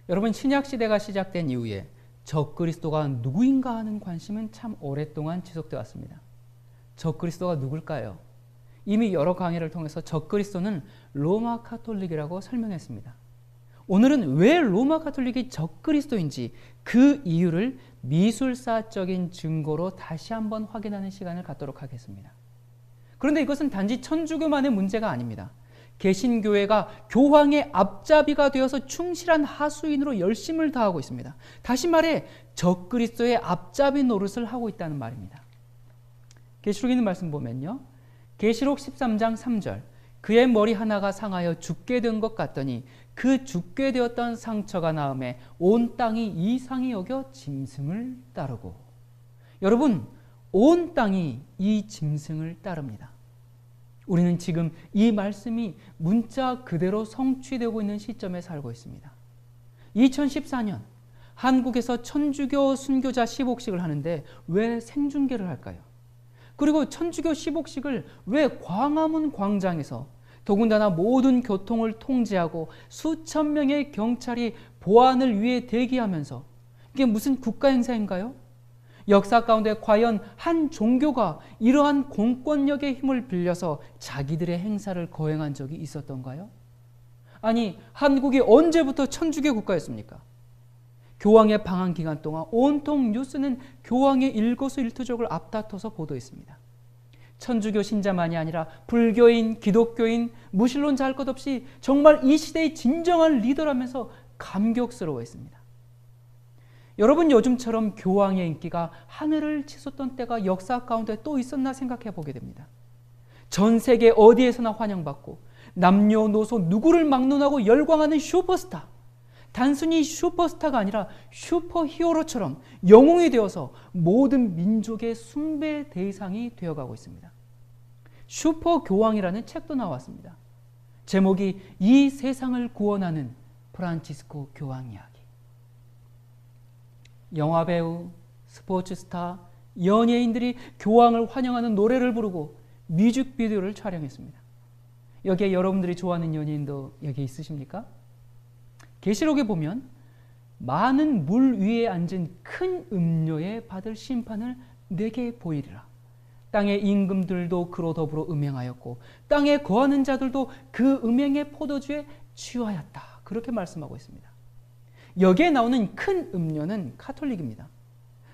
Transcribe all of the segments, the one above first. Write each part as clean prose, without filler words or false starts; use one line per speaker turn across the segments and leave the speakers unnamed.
여러분, 신약 시대가 시작된 이후에 적그리스도가 누구인가 하는 관심은 참 오랫동안 지속되어 왔습니다. 적그리스도가 누굴까요? 이미 여러 강의를 통해서 적그리스도는 로마 카톨릭이라고 설명했습니다. 오늘은 왜 로마 카톨릭이 적그리스도인지 그 이유를 미술사적인 증거로 다시 한번 확인하는 시간을 갖도록 하겠습니다. 그런데 이것은 단지 천주교만의 문제가 아닙니다. 개신교회가 교황의 앞잡이가 되어서 충실한 하수인으로 열심을 다하고 있습니다. 다시 말해 적그리스도의 앞잡이 노릇을 하고 있다는 말입니다. 계시록에 있는 말씀 보면요, 계시록 13장 3절, 그의 머리 하나가 상하여 죽게 된 것 같더니 그 죽게 되었던 상처가 나음에 온 땅이 이상히 여겨 짐승을 따르고. 여러분, 온 땅이 이 짐승을 따릅니다. 우리는 지금 이 말씀이 문자 그대로 성취되고 있는 시점에 살고 있습니다. 2014년 한국에서 천주교 순교자 시복식을 하는데 왜 생중계를 할까요? 그리고 천주교 시복식을 왜 광화문 광장에서, 더군다나 모든 교통을 통제하고 수천 명의 경찰이 보안을 위해 대기하면서, 이게 무슨 국가 행사인가요? 역사 가운데 과연 한 종교가 이러한 공권력의 힘을 빌려서 자기들의 행사를 거행한 적이 있었던가요? 아니, 한국이 언제부터 천주교 국가였습니까? 교황의 방한 기간 동안 온통 뉴스는 교황의 일거수일투족을 앞다퉈서 보도했습니다. 천주교 신자만이 아니라 불교인, 기독교인, 무신론자 할 것 없이 정말 이 시대의 진정한 리더라면서 감격스러워했습니다. 여러분, 요즘처럼 교황의 인기가 하늘을 치솟던 때가 역사 가운데 또 있었나 생각해 보게 됩니다. 전 세계 어디에서나 환영받고 남녀노소 누구를 막론하고 열광하는 슈퍼스타, 단순히 슈퍼스타가 아니라 슈퍼히어로처럼 영웅이 되어서 모든 민족의 숭배 대상이 되어가고 있습니다. 슈퍼교황이라는 책도 나왔습니다. 제목이 이 세상을 구원하는 프란치스코 교황 이야기. 영화배우, 스포츠스타, 연예인들이 교황을 환영하는 노래를 부르고 뮤직비디오를 촬영했습니다. 여기에 여러분들이 좋아하는 연예인도 여기 있으십니까? 계시록에 보면 많은 물 위에 앉은 큰 음녀에 받을 심판을 내게 보이리라. 땅의 임금들도 그로 더불어 음행하였고 땅에 거하는 자들도 그 음행의 포도주에 취하였다. 그렇게 말씀하고 있습니다. 여기에 나오는 큰 음녀는 카톨릭입니다.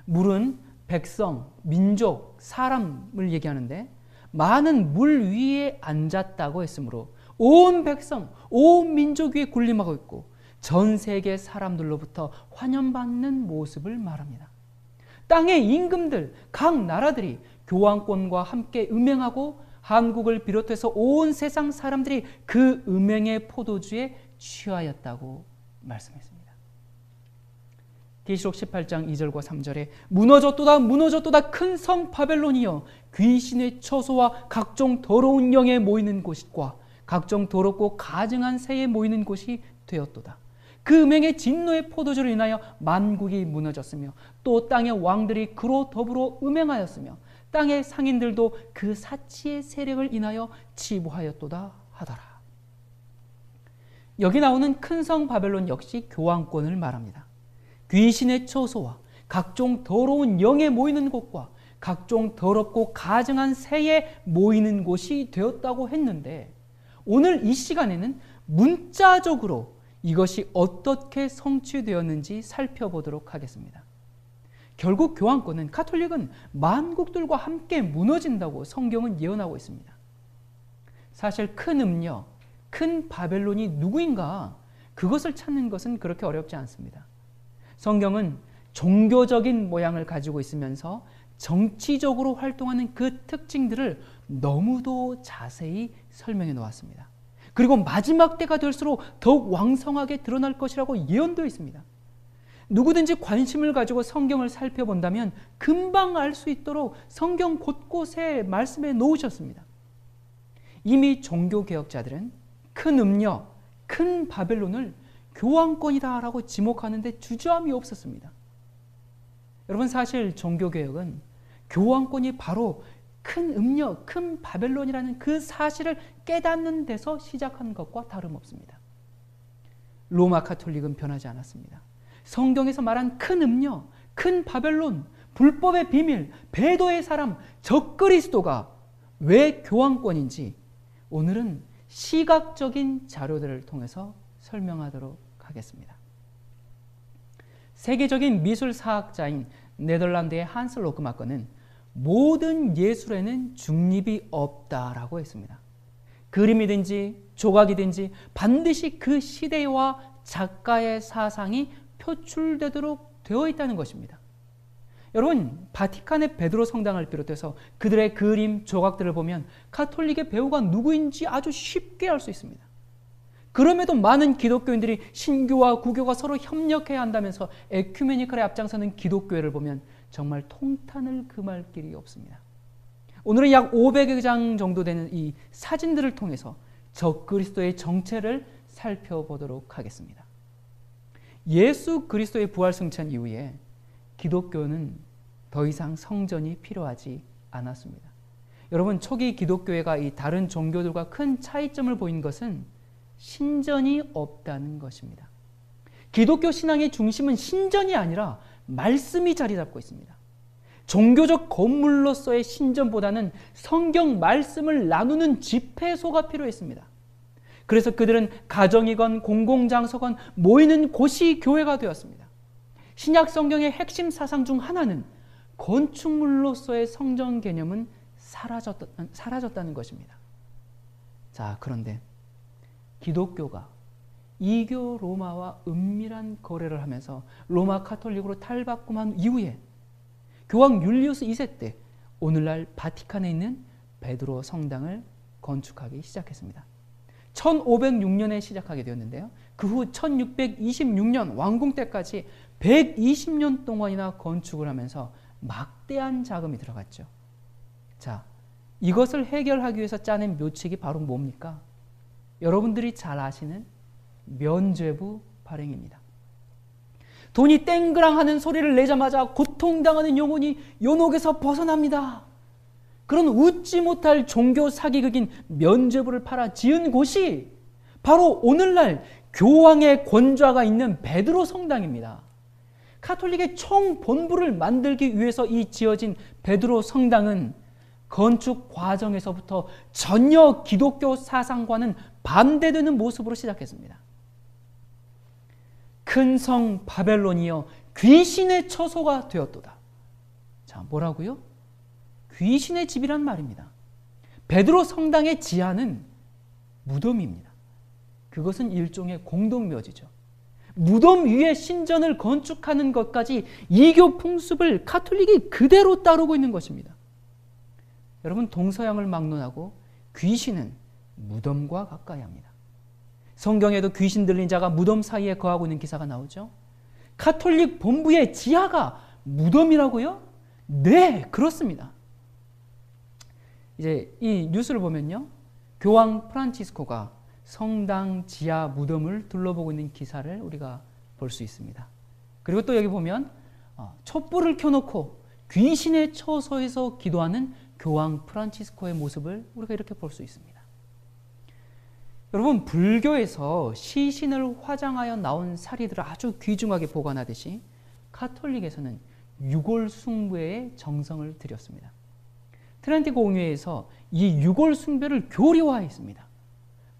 물은 백성, 민족, 사람을 얘기하는데 많은 물 위에 앉았다고 했으므로 온 백성, 온 민족 위에 군림하고 있고 전 세계 사람들로부터 환영받는 모습을 말합니다. 땅의 임금들, 각 나라들이 교황권과 함께 음행하고 한국을 비롯해서 온 세상 사람들이 그 음행의 포도주에 취하였다고 말씀했습니다. 계시록 18장 2절과 3절에 무너졌도다 무너졌도다 큰 성 바벨론이여 귀신의 처소와 각종 더러운 영에 모이는 곳과 각종 더럽고 가증한 새에 모이는 곳이 되었도다. 그 음행의 진노의 포도주로 인하여 만국이 무너졌으며 또 땅의 왕들이 그로 더불어 음행하였으며 땅의 상인들도 그 사치의 세력을 인하여 치부하였도다 하더라. 여기 나오는 큰 성 바벨론 역시 교황권을 말합니다. 귀신의 처소와 각종 더러운 영에 모이는 곳과 각종 더럽고 가증한 새에 모이는 곳이 되었다고 했는데 오늘 이 시간에는 문자적으로 이것이 어떻게 성취되었는지 살펴보도록 하겠습니다. 결국 교황권은, 카톨릭은 만국들과 함께 무너진다고 성경은 예언하고 있습니다. 사실 큰 음녀, 큰 바벨론이 누구인가 그것을 찾는 것은 그렇게 어렵지 않습니다. 성경은 종교적인 모양을 가지고 있으면서 정치적으로 활동하는 그 특징들을 너무도 자세히 설명해 놓았습니다. 그리고 마지막 때가 될수록 더욱 왕성하게 드러날 것이라고 예언되어 있습니다. 누구든지 관심을 가지고 성경을 살펴본다면 금방 알 수 있도록 성경 곳곳에 말씀해 놓으셨습니다. 이미 종교개혁자들은 큰 음녀, 큰 바벨론을 교황권이다라고 지목하는데 주저함이 없었습니다. 여러분, 사실 종교개혁은 교황권이 바로 큰 음녀, 큰 바벨론이라는 그 사실을 깨닫는 데서 시작한 것과 다름없습니다. 로마 가톨릭은 변하지 않았습니다. 성경에서 말한 큰 음녀, 큰 바벨론, 불법의 비밀, 배도의 사람, 적그리스도가 왜 교황권인지 오늘은 시각적인 자료들을 통해서 설명하도록 하겠습니다. 세계적인 미술 사학자인 네덜란드의 한스 로크마커는 모든 예술에는 중립이 없다라고 했습니다. 그림이든지 조각이든지 반드시 그 시대와 작가의 사상이 표출되도록 되어 있다는 것입니다. 여러분, 바티칸의 베드로 성당을 비롯해서 그들의 그림, 조각들을 보면 가톨릭의 배우가 누구인지 아주 쉽게 알 수 있습니다. 그럼에도 많은 기독교인들이 신교와 구교가 서로 협력해야 한다면서 에큐메니컬에 앞장서는 기독교회를 보면 정말 통탄을 금할 길이 없습니다. 오늘은 약 500장 정도 되는 이 사진들을 통해서 적그리스도의 정체를 살펴보도록 하겠습니다. 예수 그리스도의 부활 승천 이후에 기독교는 더 이상 성전이 필요하지 않았습니다. 여러분, 초기 기독교회가 이 다른 종교들과 큰 차이점을 보인 것은 신전이 없다는 것입니다. 기독교 신앙의 중심은 신전이 아니라 말씀이 자리 잡고 있습니다. 종교적 건물로서의 신전보다는 성경 말씀을 나누는 집회소가 필요했습니다. 그래서 그들은 가정이건 공공장소건 모이는 곳이 교회가 되었습니다. 신약 성경의 핵심 사상 중 하나는 건축물로서의 성전 개념은 사라졌다는 것입니다. 자, 그런데 기독교가 이교 로마와 은밀한 거래를 하면서 로마 가톨릭으로 탈바꿈한 이후에 교황 율리우스 2세 때 오늘날 바티칸에 있는 베드로 성당을 건축하기 시작했습니다. 1506년에 시작하게 되었는데요. 그 후 1626년 완공 때까지 120년 동안이나 건축을 하면서 막대한 자금이 들어갔죠. 자, 이것을 해결하기 위해서 짜낸 묘책이 바로 뭡니까? 여러분들이 잘 아시는 면죄부 발행입니다. 돈이 땡그랑 하는 소리를 내자마자 고통당하는 영혼이 연옥에서 벗어납니다. 그런 웃지 못할 종교 사기극인 면죄부를 팔아 지은 곳이 바로 오늘날 교황의 권좌가 있는 베드로 성당입니다. 가톨릭의 총 본부를 만들기 위해서 이 지어진 베드로 성당은 건축 과정에서부터 전혀 기독교 사상과는 반대되는 모습으로 시작했습니다. 큰 성 바벨론이여 귀신의 처소가 되었도다. 자, 뭐라고요? 귀신의 집이란 말입니다. 베드로 성당의 지하는 무덤입니다. 그것은 일종의 공동묘지죠. 무덤 위에 신전을 건축하는 것까지 이교 풍습을 가톨릭이 그대로 따르고 있는 것입니다. 여러분, 동서양을 막론하고 귀신은 무덤과 가까이 합니다. 성경에도 귀신 들린 자가 무덤 사이에 거하고 있는 기사가 나오죠. 가톨릭 본부의 지하가 무덤이라고요? 네, 그렇습니다. 이제 이 뉴스를 보면요, 교황 프란치스코가 성당 지하 무덤을 둘러보고 있는 기사를 우리가 볼 수 있습니다. 그리고 또 여기 보면 촛불을 켜놓고 귀신의 처소에서 기도하는 교황 프란치스코의 모습을 우리가 이렇게 볼 수 있습니다. 여러분, 불교에서 시신을 화장하여 나온 사리들을 아주 귀중하게 보관하듯이 가톨릭에서는 유골 숭배에 정성을 들였습니다. 트렌티 공회에서 이 유골 숭배를 교리화했습니다.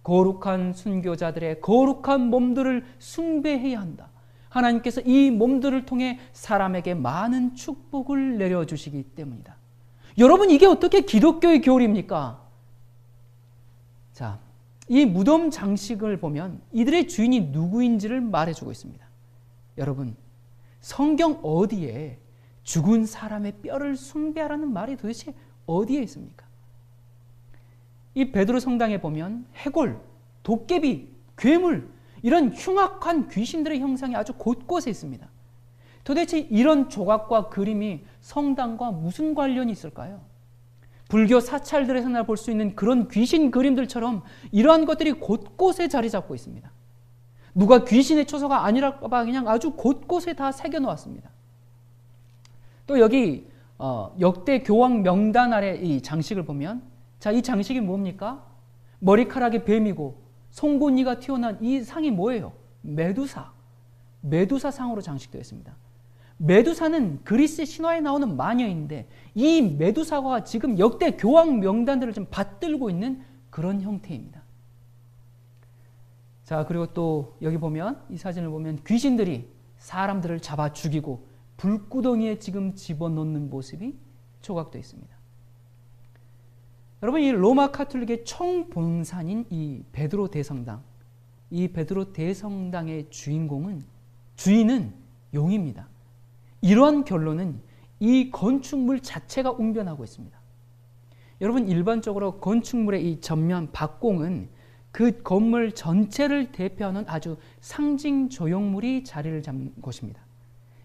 거룩한 순교자들의 거룩한 몸들을 숭배해야 한다. 하나님께서 이 몸들을 통해 사람에게 많은 축복을 내려주시기 때문이다. 여러분, 이게 어떻게 기독교의 교리입니까? 자, 이 무덤 장식을 보면 이들의 주인이 누구인지를 말해주고 있습니다. 여러분, 성경 어디에 죽은 사람의 뼈를 숭배하라는 말이 도대체 어디에 있습니까? 이 베드로 성당에 보면 해골, 도깨비, 괴물, 이런 흉악한 귀신들의 형상이 아주 곳곳에 있습니다. 도대체 이런 조각과 그림이 성당과 무슨 관련이 있을까요? 불교 사찰들에서나 볼 수 있는 그런 귀신 그림들처럼 이러한 것들이 곳곳에 자리 잡고 있습니다. 누가 귀신의 처소가 아니랄까 봐 그냥 아주 곳곳에 다 새겨놓았습니다. 또 여기 역대 교황 명단 아래 이 장식을 보면, 자, 이 장식이 뭡니까? 머리카락이 뱀이고 송곳니가 튀어나온 이 상이 뭐예요? 메두사 상으로 장식되어 있습니다. 메두사는 그리스 신화에 나오는 마녀인데 이 메두사가 지금 역대 교황 명단들을 좀 받들고 있는 그런 형태입니다. 자, 그리고 또 여기 보면 이 사진을 보면 귀신들이 사람들을 잡아 죽이고 불구덩이에 지금 집어넣는 모습이 조각되어 있습니다. 여러분, 이 로마 카톨릭의 총본산인 이 베드로 대성당, 이 베드로 대성당의 주인은 용입니다. 이러한 결론은 이 건축물 자체가 웅변하고 있습니다. 여러분, 일반적으로 건축물의 이 전면 박공은 그 건물 전체를 대표하는 아주 상징 조형물이 자리를 잡는 곳입니다.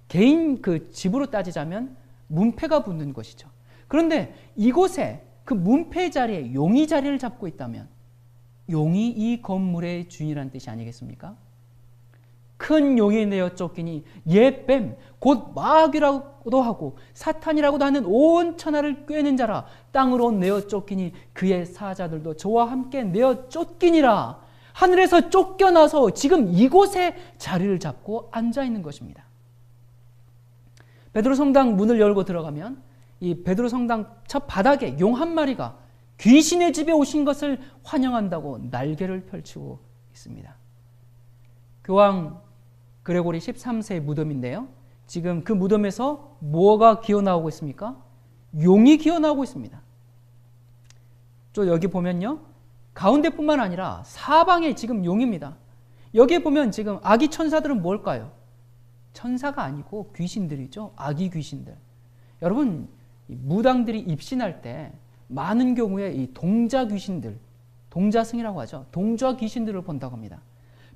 개인 그 집으로 따지자면 문패가 붙는 것이죠. 그런데 이곳에 그 문패 자리에 용이 자리를 잡고 있다면 용이 이 건물의 주인이라는 뜻이 아니겠습니까? 큰 용이 내어 쫓기니 옛뱀 곧 마귀라고도 하고 사탄이라고도 하는 온 천하를 꿰는 자라 땅으로 내어 쫓기니 그의 사자들도 저와 함께 내어 쫓기니라. 하늘에서 쫓겨나서 지금 이곳에 자리를 잡고 앉아 있는 것입니다. 베드로 성당 문을 열고 들어가면 이 베드로 성당 첫 바닥에 용 한 마리가 귀신의 집에 오신 것을 환영한다고 날개를 펼치고 있습니다. 교황 그레고리 13세의 무덤인데요. 지금 그 무덤에서 뭐가 기어나오고 있습니까? 용이 기어나오고 있습니다. 또 여기 보면요. 가운데뿐만 아니라 사방에 지금 용입니다. 여기에 보면 지금 아기 천사들은 뭘까요? 천사가 아니고 귀신들이죠. 아기 귀신들. 여러분, 무당들이 입신할 때 많은 경우에 이 동자 귀신들, 동자승이라고 하죠. 동자 귀신들을 본다고 합니다.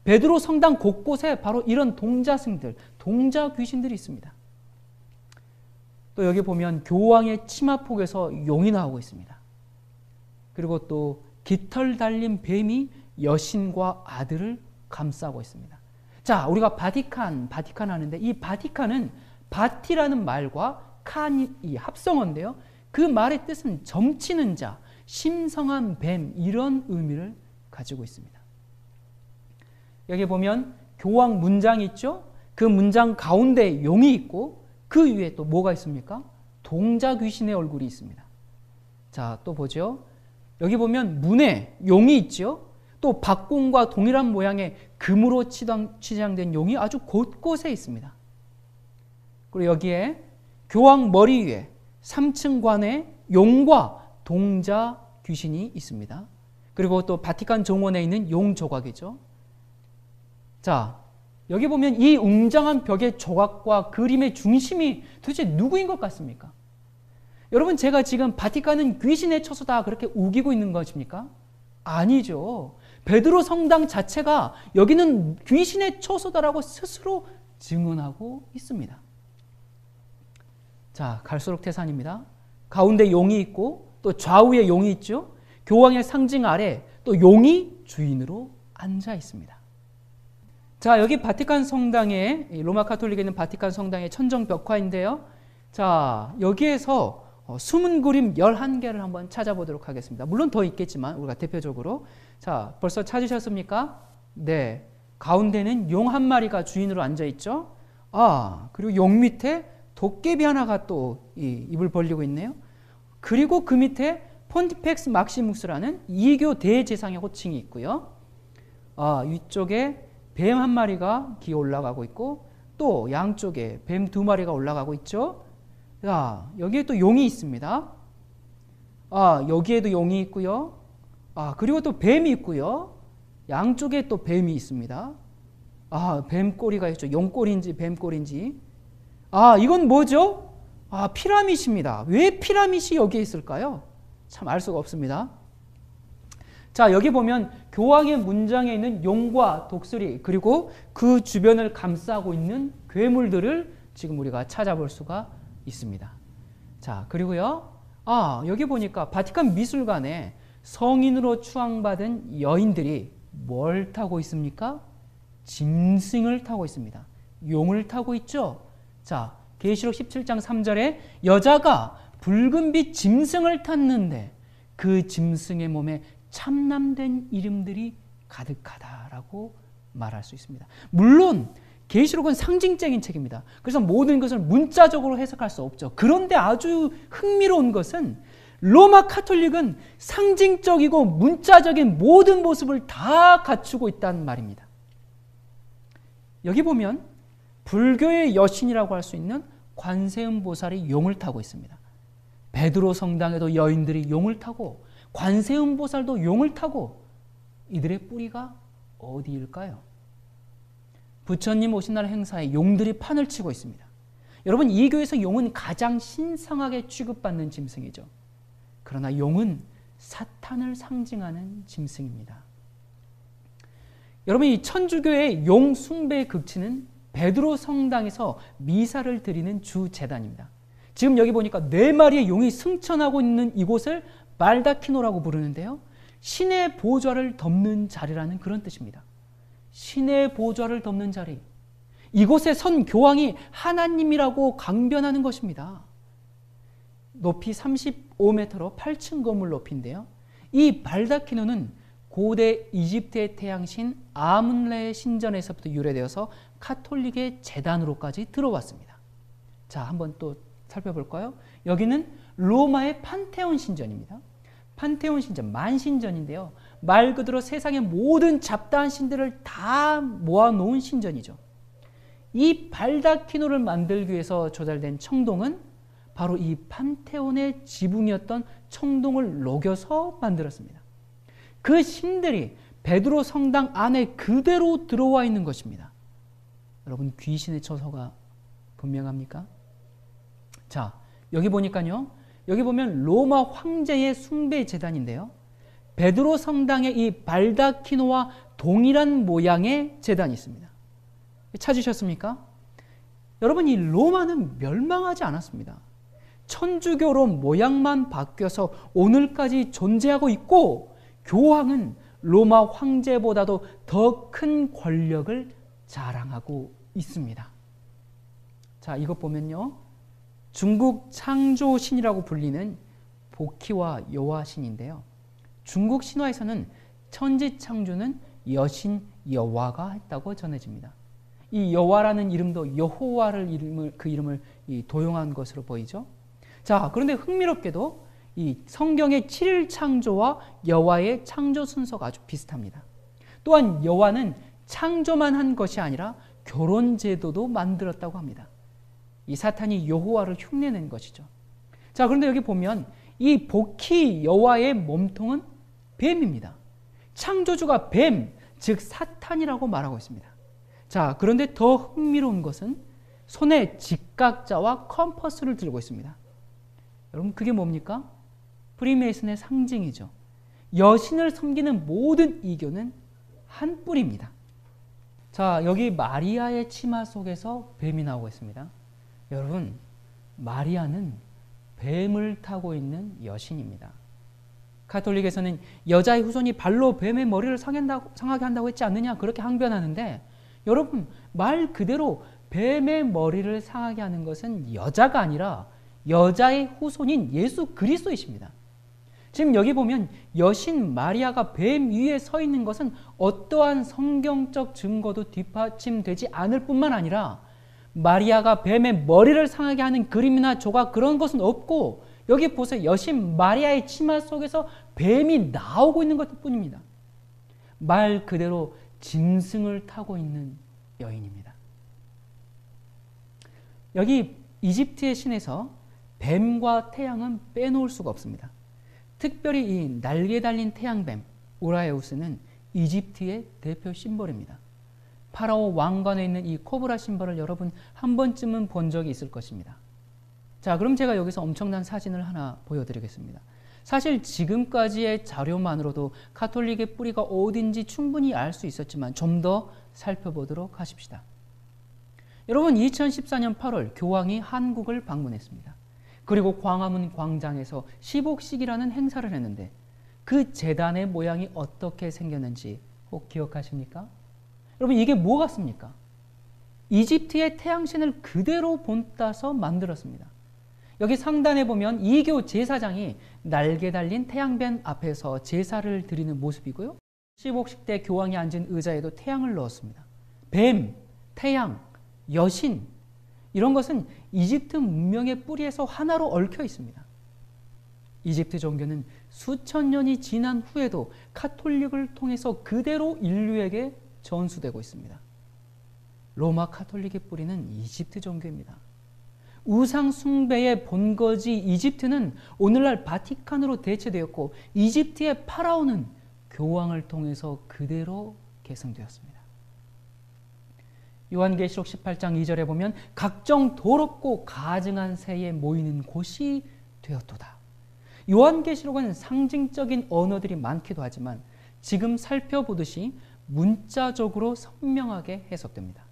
베드로 성당 곳곳에 바로 이런 동자승들, 동자 귀신들이 있습니다. 또 여기 보면 교황의 치마폭에서 용이 나오고 있습니다. 그리고 또 깃털 달린 뱀이 여신과 아들을 감싸고 있습니다. 자, 우리가 바티칸 하는데 이 바티칸은 바티라는 말과 칸이 합성어인데요. 그 말의 뜻은 점치는 자, 심성한 뱀 이런 의미를 가지고 있습니다. 여기 보면 교황 문장이 있죠. 그 문장 가운데 용이 있고 그 위에 또 뭐가 있습니까? 동자 귀신의 얼굴이 있습니다. 자, 또 보죠. 여기 보면 문에 용이 있죠. 또 박공과 동일한 모양의 금으로 치장된 용이 아주 곳곳에 있습니다. 그리고 여기에 교황 머리 위에 3층 관에 용과 동자 귀신이 있습니다. 그리고 또 바티칸 정원에 있는 용 조각이죠. 자, 여기 보면 이 웅장한 벽의 조각과 그림의 중심이 도대체 누구인 것 같습니까? 여러분, 제가 지금 바티칸은 귀신의 처소다 그렇게 우기고 있는 것입니까? 아니죠. 베드로 성당 자체가 여기는 귀신의 처소다라고 스스로 증언하고 있습니다. 자, 갈수록 태산입니다. 가운데 용이 있고 또 좌우에 용이 있죠. 교황의 상징 아래 또 용이 주인으로 앉아 있습니다. 자, 여기 바티칸 성당에 로마 카톨릭에 있는 바티칸 성당의 천정 벽화인데요. 자, 여기에서 숨은 그림 11개를 한번 찾아보도록 하겠습니다. 물론 더 있겠지만 우리가 대표적으로 자, 벌써 찾으셨습니까? 네, 가운데는 용 한 마리가 주인으로 앉아 있죠. 아, 그리고 용 밑에 도깨비 하나가 또 입을 벌리고 있네요. 그리고 그 밑에 폰티펙스 막시무스라는 이교 대제상의 호칭이 있고요. 아, 위쪽에 뱀 한 마리가 기어 올라가고 있고 또 양쪽에 뱀 2마리가 올라가고 있죠. 자, 여기에 또 용이 있습니다. 아, 여기에도 용이 있고요. 아, 그리고 또 뱀이 있고요. 양쪽에 또 뱀이 있습니다. 아, 뱀 꼬리가 있죠. 용 꼬리인지 뱀 꼬리인지. 아, 이건 뭐죠? 아, 피라밋입니다. 왜 피라밋이 여기에 있을까요? 참 알 수가 없습니다. 자, 여기 보면 교황의 문장에 있는 용과 독수리 그리고 그 주변을 감싸고 있는 괴물들을 지금 우리가 찾아볼 수가 있습니다. 자, 그리고요. 아, 여기 보니까 바티칸 미술관에 성인으로 추앙받은 여인들이 뭘 타고 있습니까? 짐승을 타고 있습니다. 용을 타고 있죠. 자, 계시록 17장 3절에 여자가 붉은빛 짐승을 탔는데 그 짐승의 몸에 참남된 이름들이 가득하다라고 말할 수 있습니다. 물론 계시록은 상징적인 책입니다. 그래서 모든 것을 문자적으로 해석할 수 없죠. 그런데 아주 흥미로운 것은 로마 카톨릭은 상징적이고 문자적인 모든 모습을 다 갖추고 있다는 말입니다. 여기 보면 불교의 여신이라고 할 수 있는 관세음 보살이 용을 타고 있습니다. 베드로 성당에도 여인들이 용을 타고 관세음 보살도 용을 타고, 이들의 뿌리가 어디일까요? 부처님 오신 날 행사에 용들이 판을 치고 있습니다. 여러분, 이 교회에서 용은 가장 신성하게 취급받는 짐승이죠. 그러나 용은 사탄을 상징하는 짐승입니다. 여러분, 이 천주교의 용 숭배의 극치는 베드로 성당에서 미사를 드리는 주 제단입니다. 지금 여기 보니까 4마리의 용이 승천하고 있는 이곳을 발다키노라고 부르는데요. 신의 보좌를 덮는 자리라는 그런 뜻입니다. 신의 보좌를 덮는 자리. 이곳에 선 교황이 하나님이라고 강변하는 것입니다. 높이 35m로 8층 건물 높이인데요. 이 발다키노는 고대 이집트의 태양신 아문레의 신전에서부터 유래되어서 카톨릭의 제단으로까지 들어왔습니다. 자, 한번 또 살펴볼까요? 여기는 로마의 판테온 신전입니다. 판테온 신전, 만신전인데요. 말 그대로 세상의 모든 잡다한 신들을 다 모아놓은 신전이죠. 이 발다키노를 만들기 위해서 조달된 청동은 바로 이 판테온의 지붕이었던 청동을 녹여서 만들었습니다. 그 신들이 베드로 성당 안에 그대로 들어와 있는 것입니다. 여러분, 귀신의 처소가 분명합니까? 자, 여기 보니까요. 여기 보면 로마 황제의 숭배 제단인데요. 베드로 성당에 이 발다키노와 동일한 모양의 제단이 있습니다. 찾으셨습니까? 여러분, 이 로마는 멸망하지 않았습니다. 천주교로 모양만 바뀌어서 오늘까지 존재하고 있고, 교황은 로마 황제보다도 더 큰 권력을 자랑하고 있습니다. 자, 이것 보면요. 중국 창조신이라고 불리는 복희와 여화신인데요. 중국 신화에서는 천지창조는 여신 여화가 했다고 전해집니다. 이 여화라는 이름도 여호와를 그 이름을 도용한 것으로 보이죠. 자, 그런데 흥미롭게도 이 성경의 7일 창조와 여호와의 창조 순서가 아주 비슷합니다. 또한 여호와는 창조만 한 것이 아니라 결혼 제도도 만들었다고 합니다. 이 사탄이 여호와를 흉내낸 것이죠. 자, 그런데 여기 보면 이 복희 여호와의 몸통은 뱀입니다. 창조주가 뱀, 즉 사탄이라고 말하고 있습니다. 자, 그런데 더 흥미로운 것은 손에 직각자와 컴퍼스를 들고 있습니다. 여러분, 그게 뭡니까? 프리메이슨의 상징이죠. 여신을 섬기는 모든 이교는 한 뿔입니다. 자, 여기 마리아의 치마 속에서 뱀이 나오고 있습니다. 여러분, 마리아는 뱀을 타고 있는 여신입니다. 카톨릭에서는 여자의 후손이 발로 뱀의 머리를 상하게 한다고 했지 않느냐, 그렇게 항변하는데, 여러분, 말 그대로 뱀의 머리를 상하게 하는 것은 여자가 아니라 여자의 후손인 예수 그리스도이십니다. 지금 여기 보면 여신 마리아가 뱀 위에 서 있는 것은 어떠한 성경적 증거도 뒷받침되지 않을 뿐만 아니라 마리아가 뱀의 머리를 상하게 하는 그림이나 조각, 그런 것은 없고, 여기 보세요. 여신 마리아의 치마 속에서 뱀이 나오고 있는 것 뿐입니다. 말 그대로 짐승을 타고 있는 여인입니다. 여기 이집트의 신에서 뱀과 태양은 빼놓을 수가 없습니다. 특별히 이 날개 달린 태양뱀 오라에우스는 이집트의 대표 심볼입니다. 파라오 왕관에 있는 이 코브라 심벌을 여러분 한 번쯤은 본 적이 있을 것입니다. 자, 그럼 제가 여기서 엄청난 사진을 하나 보여드리겠습니다. 사실 지금까지의 자료만으로도 카톨릭의 뿌리가 어딘지 충분히 알 수 있었지만 좀 더 살펴보도록 하십시다. 여러분, 2014년 8월 교황이 한국을 방문했습니다. 그리고 광화문 광장에서 시복식이라는 행사를 했는데 그 제단의 모양이 어떻게 생겼는지 혹 기억하십니까? 여러분, 이게 뭐 같습니까? 이집트의 태양신을 그대로 본따서 만들었습니다. 여기 상단에 보면 이교 제사장이 날개 달린 태양뱀 앞에서 제사를 드리는 모습이고요. 십옥식 때 교황이 앉은 의자에도 태양을 넣었습니다. 뱀, 태양, 여신 이런 것은 이집트 문명의 뿌리에서 하나로 얽혀 있습니다. 이집트 종교는 수천 년이 지난 후에도 카톨릭을 통해서 그대로 인류에게 전수되고 있습니다. 로마 카톨릭의 뿌리는 이집트 종교입니다. 우상 숭배의 본거지 이집트는 오늘날 바티칸으로 대체되었고 이집트의 파라오는 교황을 통해서 그대로 계승되었습니다. 요한계시록 18장 2절에 보면 각종 더럽고 가증한 새에 모이는 곳이 되었도다. 요한계시록은 상징적인 언어들이 많기도 하지만 지금 살펴보듯이 문자적으로 선명하게 해석됩니다.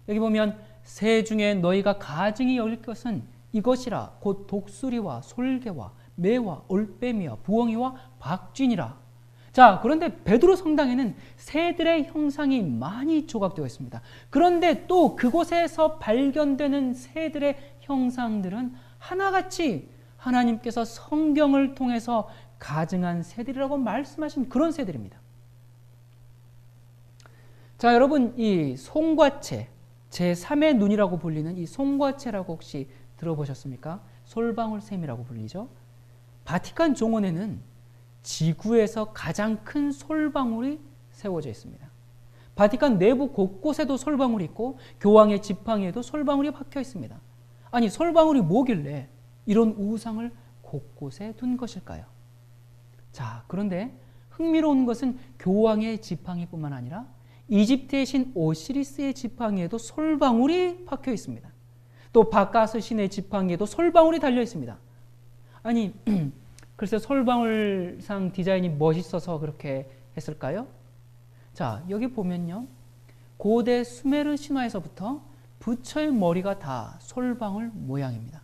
여기 보면 새 중에 너희가 가증이 여길 것은 이것이라 곧 독수리와 솔개와 매와 올빼미와 부엉이와 박쥐니라. 자, 그런데 베드로 성당에는 새들의 형상이 많이 조각되어 있습니다. 그런데 또 그곳에서 발견되는 새들의 형상들은 하나같이 하나님께서 성경을 통해서 가증한 새들이라고 말씀하신 그런 새들입니다. 자, 여러분, 이 송과체, 제3의 눈이라고 불리는 이 송과체라고 혹시 들어보셨습니까? 솔방울샘이라고 불리죠. 바티칸 종원에는 지구에서 가장 큰 솔방울이 세워져 있습니다. 바티칸 내부 곳곳에도 솔방울이 있고 교황의 지팡이에도 솔방울이 박혀 있습니다. 아니, 솔방울이 뭐길래 이런 우상을 곳곳에 둔 것일까요? 자, 그런데 흥미로운 것은 교황의 지팡이뿐만 아니라 이집트의 신 오시리스의 지팡이에도 솔방울이 박혀 있습니다. 또 바카스 신의 지팡이에도 솔방울이 달려 있습니다. 아니, 글쎄 솔방울상 디자인이 멋있어서 그렇게 했을까요? 자, 여기 보면요. 고대 수메르 신화에서부터 부처의 머리가 다 솔방울 모양입니다.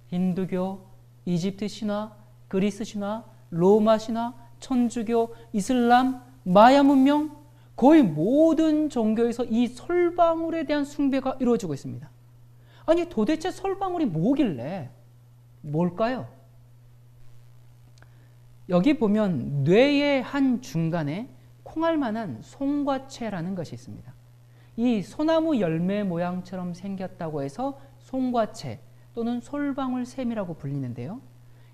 힌두교, 이집트 신화, 그리스 신화, 로마 신화, 천주교, 이슬람, 마야 문명 거의 모든 종교에서 이 솔방울에 대한 숭배가 이루어지고 있습니다. 아니, 도대체 솔방울이 뭐길래? 뭘까요? 여기 보면 뇌의 한 중간에 콩알만한 송과체라는 것이 있습니다. 이 소나무 열매 모양처럼 생겼다고 해서 송과체 또는 솔방울샘이라고 불리는데요.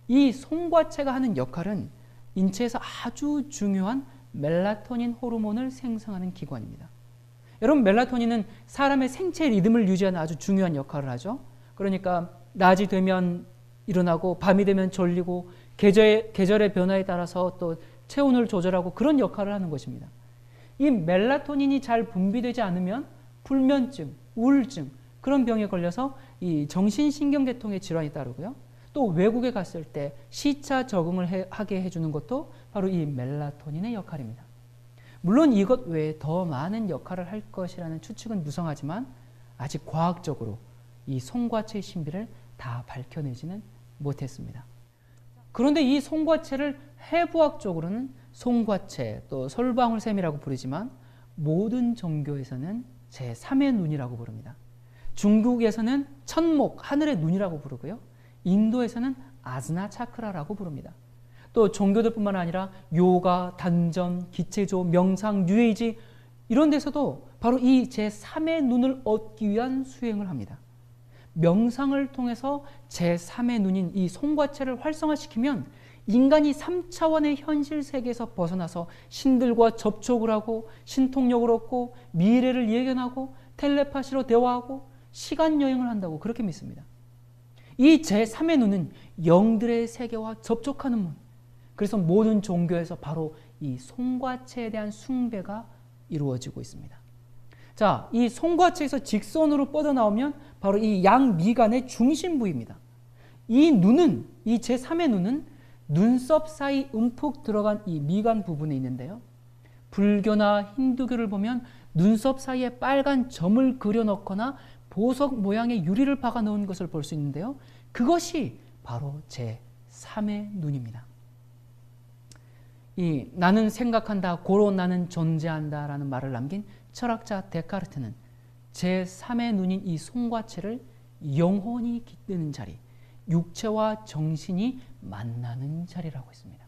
이 송과체가 하는 역할은 인체에서 아주 중요한 멜라토닌 호르몬을 생성하는 기관입니다. 여러분, 멜라토닌은 사람의 생체 리듬을 유지하는 아주 중요한 역할을 하죠. 그러니까 낮이 되면 일어나고 밤이 되면 졸리고 계절의 변화에 따라서 또 체온을 조절하고 그런 역할을 하는 것입니다. 이 멜라토닌이 잘 분비되지 않으면 불면증, 우울증 그런 병에 걸려서 이 정신신경계통의 질환이 따르고요. 또 외국에 갔을 때 시차 적응을 하게 해주는 것도 바로 이 멜라토닌의 역할입니다. 물론 이것 외에 더 많은 역할을 할 것이라는 추측은 무성하지만 아직 과학적으로 이 송과체의 신비를 다 밝혀내지는 못했습니다. 그런데 이 송과체를 해부학적으로는 송과체 또 솔방울샘이라고 부르지만 모든 종교에서는 제3의 눈이라고 부릅니다. 중국에서는 천목, 하늘의 눈이라고 부르고요. 인도에서는 아즈나 차크라라고 부릅니다. 또 종교들뿐만 아니라 요가, 단전, 기체조, 명상, 뉴에이지 이런 데서도 바로 이 제3의 눈을 얻기 위한 수행을 합니다. 명상을 통해서 제3의 눈인 이 송과체를 활성화시키면 인간이 3차원의 현실 세계에서 벗어나서 신들과 접촉을 하고 신통력을 얻고 미래를 예견하고 텔레파시로 대화하고 시간 여행을 한다고 그렇게 믿습니다. 이 제3의 눈은 영들의 세계와 접촉하는 문. 그래서 모든 종교에서 바로 이 송과체에 대한 숭배가 이루어지고 있습니다. 자, 이 송과체에서 직선으로 뻗어나오면 바로 이 양미간의 중심 부위입니다. 이 눈은, 이 제3의 눈은 눈썹 사이 움푹 들어간 이 미간 부분에 있는데요. 불교나 힌두교를 보면 눈썹 사이에 빨간 점을 그려 넣거나 보석 모양의 유리를 박아 넣은 것을 볼 수 있는데요. 그것이 바로 제3의 눈입니다. 이 나는 생각한다, 고로 나는 존재한다 라는 말을 남긴 철학자 데카르트는 제3의 눈인 이 송과체를 영혼이 깃드는 자리, 육체와 정신이 만나는 자리라고 했습니다.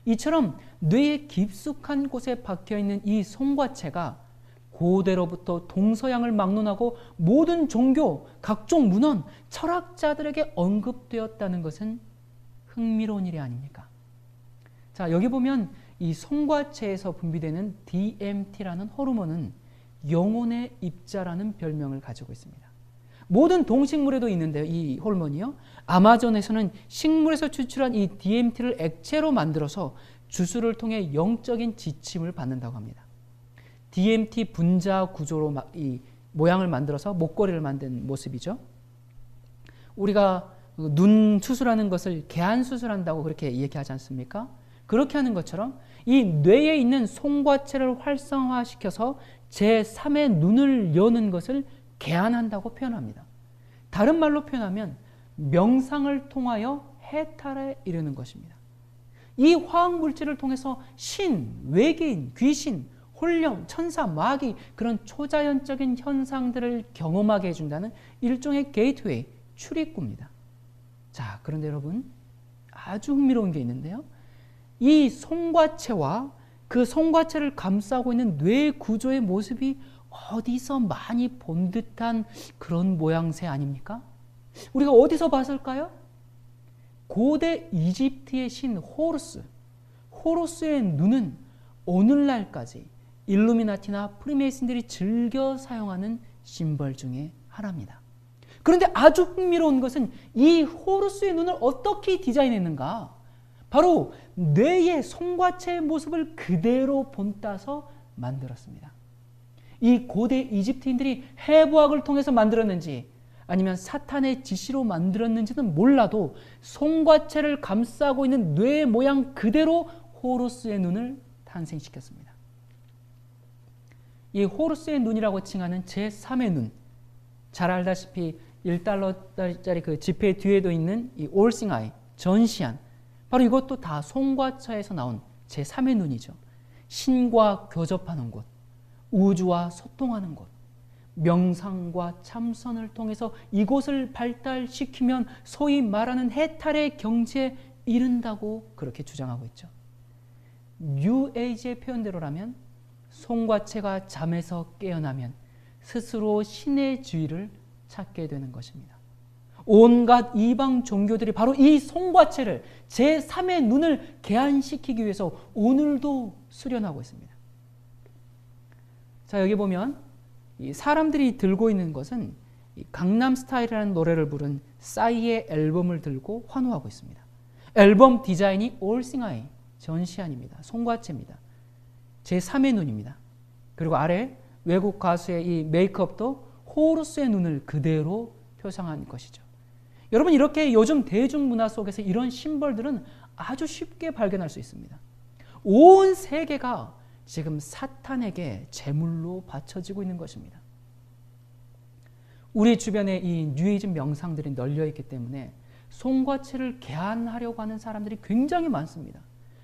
이처럼 뇌의 깊숙한 곳에 박혀있는 이 송과체가 고대로부터 동서양을 막론하고 모든 종교, 각종 문헌, 철학자들에게 언급되었다는 것은 흥미로운 일이 아닙니까? 자, 여기 보면 이 송과체에서 분비되는 DMT라는 호르몬은 영혼의 입자라는 별명을 가지고 있습니다. 모든 동식물에도 있는데요, 이 호르몬이요. 아마존에서는 식물에서 추출한 이 DMT를 액체로 만들어서 주스를 통해 영적인 지침을 받는다고 합니다. DMT 분자 구조로 이 모양을 만들어서 목걸이를 만든 모습이죠. 우리가 눈 수술하는 것을 개안 수술한다고 그렇게 얘기하지 않습니까? 그렇게 하는 것처럼 이 뇌에 있는 송과체를 활성화시켜서 제3의 눈을 여는 것을 개안한다고 표현합니다. 다른 말로 표현하면 명상을 통하여 해탈에 이르는 것입니다. 이 화학물질을 통해서 신, 외계인, 귀신, 혼령, 천사, 마귀 그런 초자연적인 현상들을 경험하게 해준다는 일종의 게이트웨이, 출입구입니다. 자, 그런데 여러분 아주 흥미로운 게 있는데요. 이 송과체와 그 송과체를 감싸고 있는 뇌 구조의 모습이 어디서 많이 본 듯한 그런 모양새 아닙니까? 우리가 어디서 봤을까요? 고대 이집트의 신 호루스. 호루스의 눈은 오늘날까지 일루미나티나 프리메이슨들이 즐겨 사용하는 심벌 중에 하나입니다. 그런데 아주 흥미로운 것은 이 호루스의 눈을 어떻게 디자인했는가? 바로 뇌의 송과체의 모습을 그대로 본따서 만들었습니다. 이 고대 이집트인들이 해부학을 통해서 만들었는지 아니면 사탄의 지시로 만들었는지는 몰라도 송과체를 감싸고 있는 뇌 모양 그대로 호루스의 눈을 탄생시켰습니다. 이 호루스의 눈이라고 칭하는 제3의 눈, 잘 알다시피 1달러짜리 그 지폐 뒤에도 있는 이 All Seeing Eye, 전시안, 바로 이것도 다 송과체에서 나온 제3의 눈이죠. 신과 교접하는 곳, 우주와 소통하는 곳, 명상과 참선을 통해서 이곳을 발달시키면 소위 말하는 해탈의 경지에 이른다고 그렇게 주장하고 있죠. 뉴에이지의 표현대로라면 송과체가 잠에서 깨어나면 스스로 신의 주의를 찾게 되는 것입니다. 온갖 이방 종교들이 바로 이 송과체를 제3의 눈을 개안시키기 위해서 오늘도 수련하고 있습니다. 자, 여기 보면 이 사람들이 들고 있는 것은 이 강남스타일이라는 노래를 부른 싸이의 앨범을 들고 환호하고 있습니다. 앨범 디자인이 All Seeing Eye, 전시안입니다. 송과체입니다. 제3의 눈입니다. 그리고 아래 외국 가수의 이 메이크업도 호루스의 눈을 그대로 표상한 것이죠. 여러분, 이렇게 요즘 대중문화 속에서 이런 심벌들은 아주 쉽게 발견할 수 있습니다. 온 세계가 지금 사탄에게 제물로 바쳐지고 있는 것입니다. 우리 주변에 이 뉴에이즘 명상들이 널려 있기 때문에 송과체를 개안하려고 하는 사람들이 굉장히 많습니다.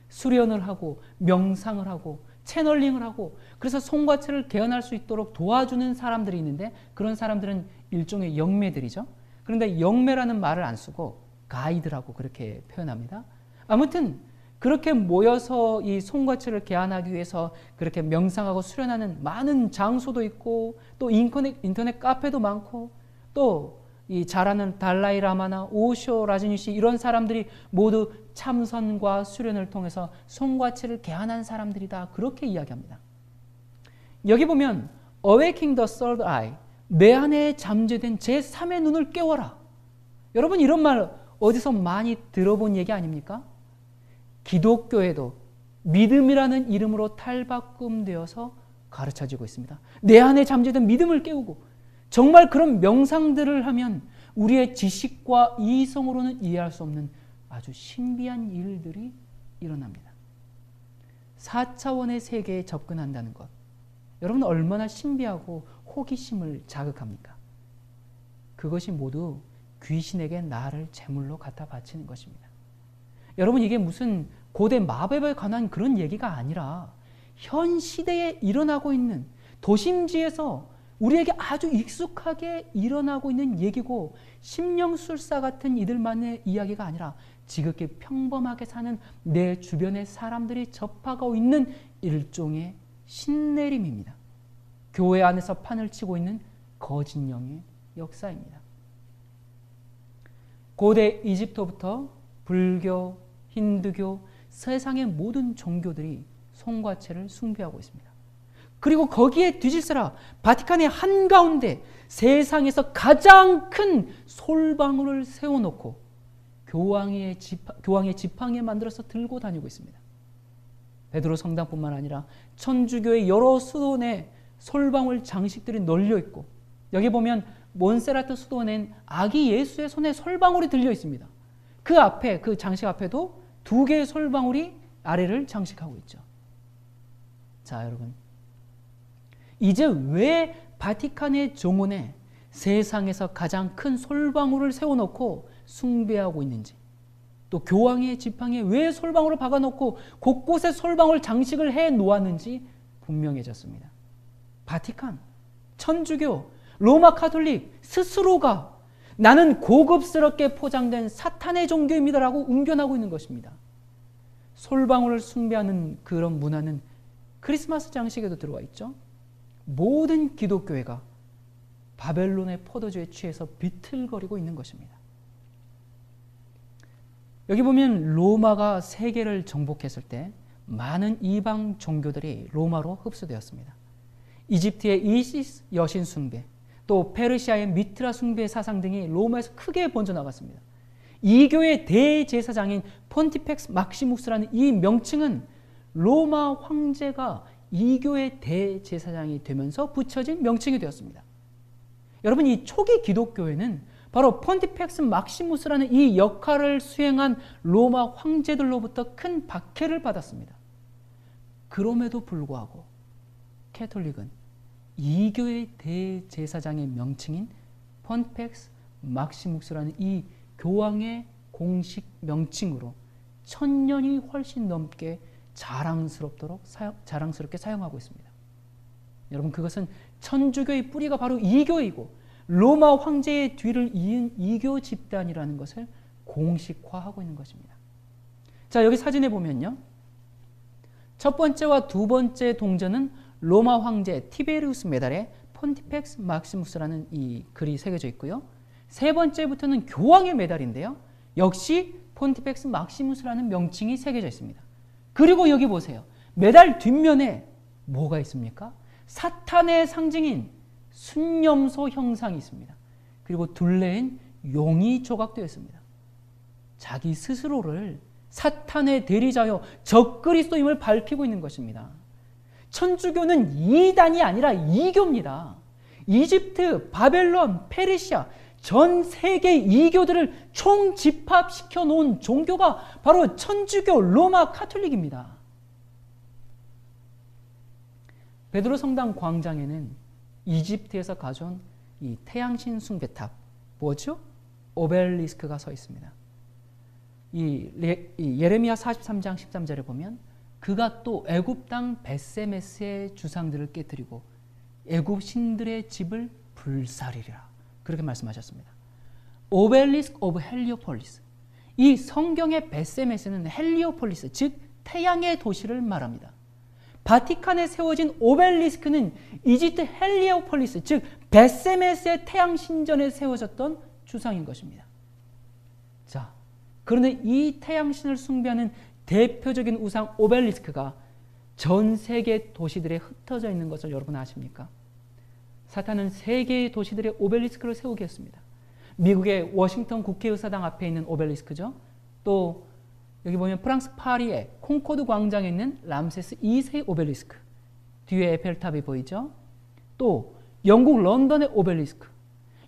수련을 하고 명상을 하고 채널링을 하고 그래서 송과체를 개안할 수 있도록 도와주는 사람들이 있는데 그런 사람들은 일종의 영매들이죠. 그런데 영매라는 말을 안 쓰고 가이드라고 그렇게 표현합니다. 아무튼 그렇게 모여서 이 송과체를 개안하기 위해서 그렇게 명상하고 수련하는 많은 장소도 있고 또 인터넷 카페도 많고 또 이 잘하는 달라이라마나 오쇼 라즈니시 이런 사람들이 모두 참선과 수련을 통해서 송과체를 개안한 사람들이다 그렇게 이야기합니다. 여기 보면 Awakening the Third Eye, 내 안에 잠재된 제3의 눈을 깨워라. 여러분, 이런 말 어디서 많이 들어본 얘기 아닙니까? 기독교에도 믿음이라는 이름으로 탈바꿈되어서 가르쳐지고 있습니다. 내 안에 잠재된 믿음을 깨우고 정말 그런 명상들을 하면 우리의 지식과 이성으로는 이해할 수 없는 아주 신비한 일들이 일어납니다. 4차원의 세계에 접근한다는 것, 여러분 얼마나 신비하고 호기심을 자극합니까? 그것이 모두 귀신에게 나를 제물로 갖다 바치는 것입니다. 여러분, 이게 무슨 고대 마법에 관한 그런 얘기가 아니라 현 시대에 일어나고 있는 도심지에서 우리에게 아주 익숙하게 일어나고 있는 얘기고 심령술사 같은 이들만의 이야기가 아니라 지극히 평범하게 사는 내 주변의 사람들이 접하고 있는 일종의 신내림입니다. 교회 안에서 판을 치고 있는 거짓령의 역사입니다. 고대 이집트부터 불교, 힌두교, 세상의 모든 종교들이 송과체를 숭배하고 있습니다. 그리고 거기에 뒤질세라 바티칸의 한가운데 세상에서 가장 큰 솔방울을 세워놓고 교황의 지팡이에 만들어서 들고 다니고 있습니다. 베드로 성당뿐만 아니라 천주교의 여러 수도원에 솔방울 장식들이 널려 있고, 여기 보면 몬세라트 수도원엔 아기 예수의 손에 솔방울이 들려 있습니다. 그 앞에, 그 장식 앞에도 2개의 솔방울이 아래를 장식하고 있죠. 자, 여러분, 이제 왜 바티칸의 정원에 세상에서 가장 큰 솔방울을 세워놓고 숭배하고 있는지, 또 교황의 지팡이에 왜 솔방울을 박아놓고 곳곳에 솔방울 장식을 해 놓았는지 분명해졌습니다. 바티칸, 천주교, 로마 카톨릭 스스로가 나는 고급스럽게 포장된 사탄의 종교입니다라고 웅변하고 있는 것입니다. 솔방울을 숭배하는 그런 문화는 크리스마스 장식에도 들어와 있죠. 모든 기독교회가 바벨론의 포도주에 취해서 비틀거리고 있는 것입니다. 여기 보면 로마가 세계를 정복했을 때 많은 이방 종교들이 로마로 흡수되었습니다. 이집트의 이시스 여신 숭배, 또 페르시아의 미트라 숭배 사상 등이 로마에서 크게 번져나갔습니다. 이교의 대제사장인 폰티펙스 막시무스라는 이 명칭은 로마 황제가 이교의 대제사장이 되면서 붙여진 명칭이 되었습니다. 여러분, 이 초기 기독교회는 바로 폰티펙스 막시무스라는 이 역할을 수행한 로마 황제들로부터 큰 박해를 받았습니다. 그럼에도 불구하고 캐톨릭은 이교의 대제사장의 명칭인 폰티펙스 막시무스라는 이 교황의 공식 명칭으로 1000년이 훨씬 넘게 자랑스럽게 사용하고 있습니다. 여러분, 그것은 천주교의 뿌리가 바로 이교이고 로마 황제의 뒤를 이은 이교 집단이라는 것을 공식화하고 있는 것입니다. 자, 여기 사진에 보면요, 첫 번째와 두 번째 동전은 로마 황제 티베리우스 메달에 폰티펙스 막시무스라는 이 글이 새겨져 있고요. 세 번째부터는 교황의 메달인데요, 역시 폰티펙스 막시무스라는 명칭이 새겨져 있습니다. 그리고 여기 보세요. 메달 뒷면에 뭐가 있습니까? 사탄의 상징인 순념소 형상이 있습니다. 그리고 둘레엔 용이 조각되어 있습니다. 자기 스스로를 사탄의 대리자여 적그리스도임을 밝히고 있는 것입니다. 천주교는 이단이 아니라 이교입니다. 이집트, 바벨론, 페르시아 전 세계 이교들을 총집합시켜 놓은 종교가 바로 천주교 로마 카톨릭입니다. 베드로 성당 광장에는 이집트에서 가져온 이 태양신 숭배탑, 뭐죠? 오벨리스크가 서 있습니다. 이 예레미야 43장 13절에 보면 그가 또 애굽 땅 벳세메스의 주상들을 깨뜨리고 애굽 신들의 집을 불사리리라, 그렇게 말씀하셨습니다. 오벨리스크 오브 헬리오폴리스, 이 성경의 벳세메스는 헬리오폴리스, 즉 태양의 도시를 말합니다. 바티칸에 세워진 오벨리스크는 이집트 헬리오폴리스, 즉 벳세메스의 태양 신전에 세워졌던 주상인 것입니다. 자, 그런데 이 태양신을 숭배하는 대표적인 우상 오벨리스크가 전 세계 도시들에 흩어져 있는 것을 여러분 아십니까? 사탄은 세계의 도시들의 오벨리스크를 세우게 했습니다. 미국의 워싱턴 국회의사당 앞에 있는 오벨리스크죠. 또 여기 보면 프랑스 파리의 콩코드 광장에 있는 람세스 2세 오벨리스크, 뒤에 에펠탑이 보이죠. 또 영국 런던의 오벨리스크,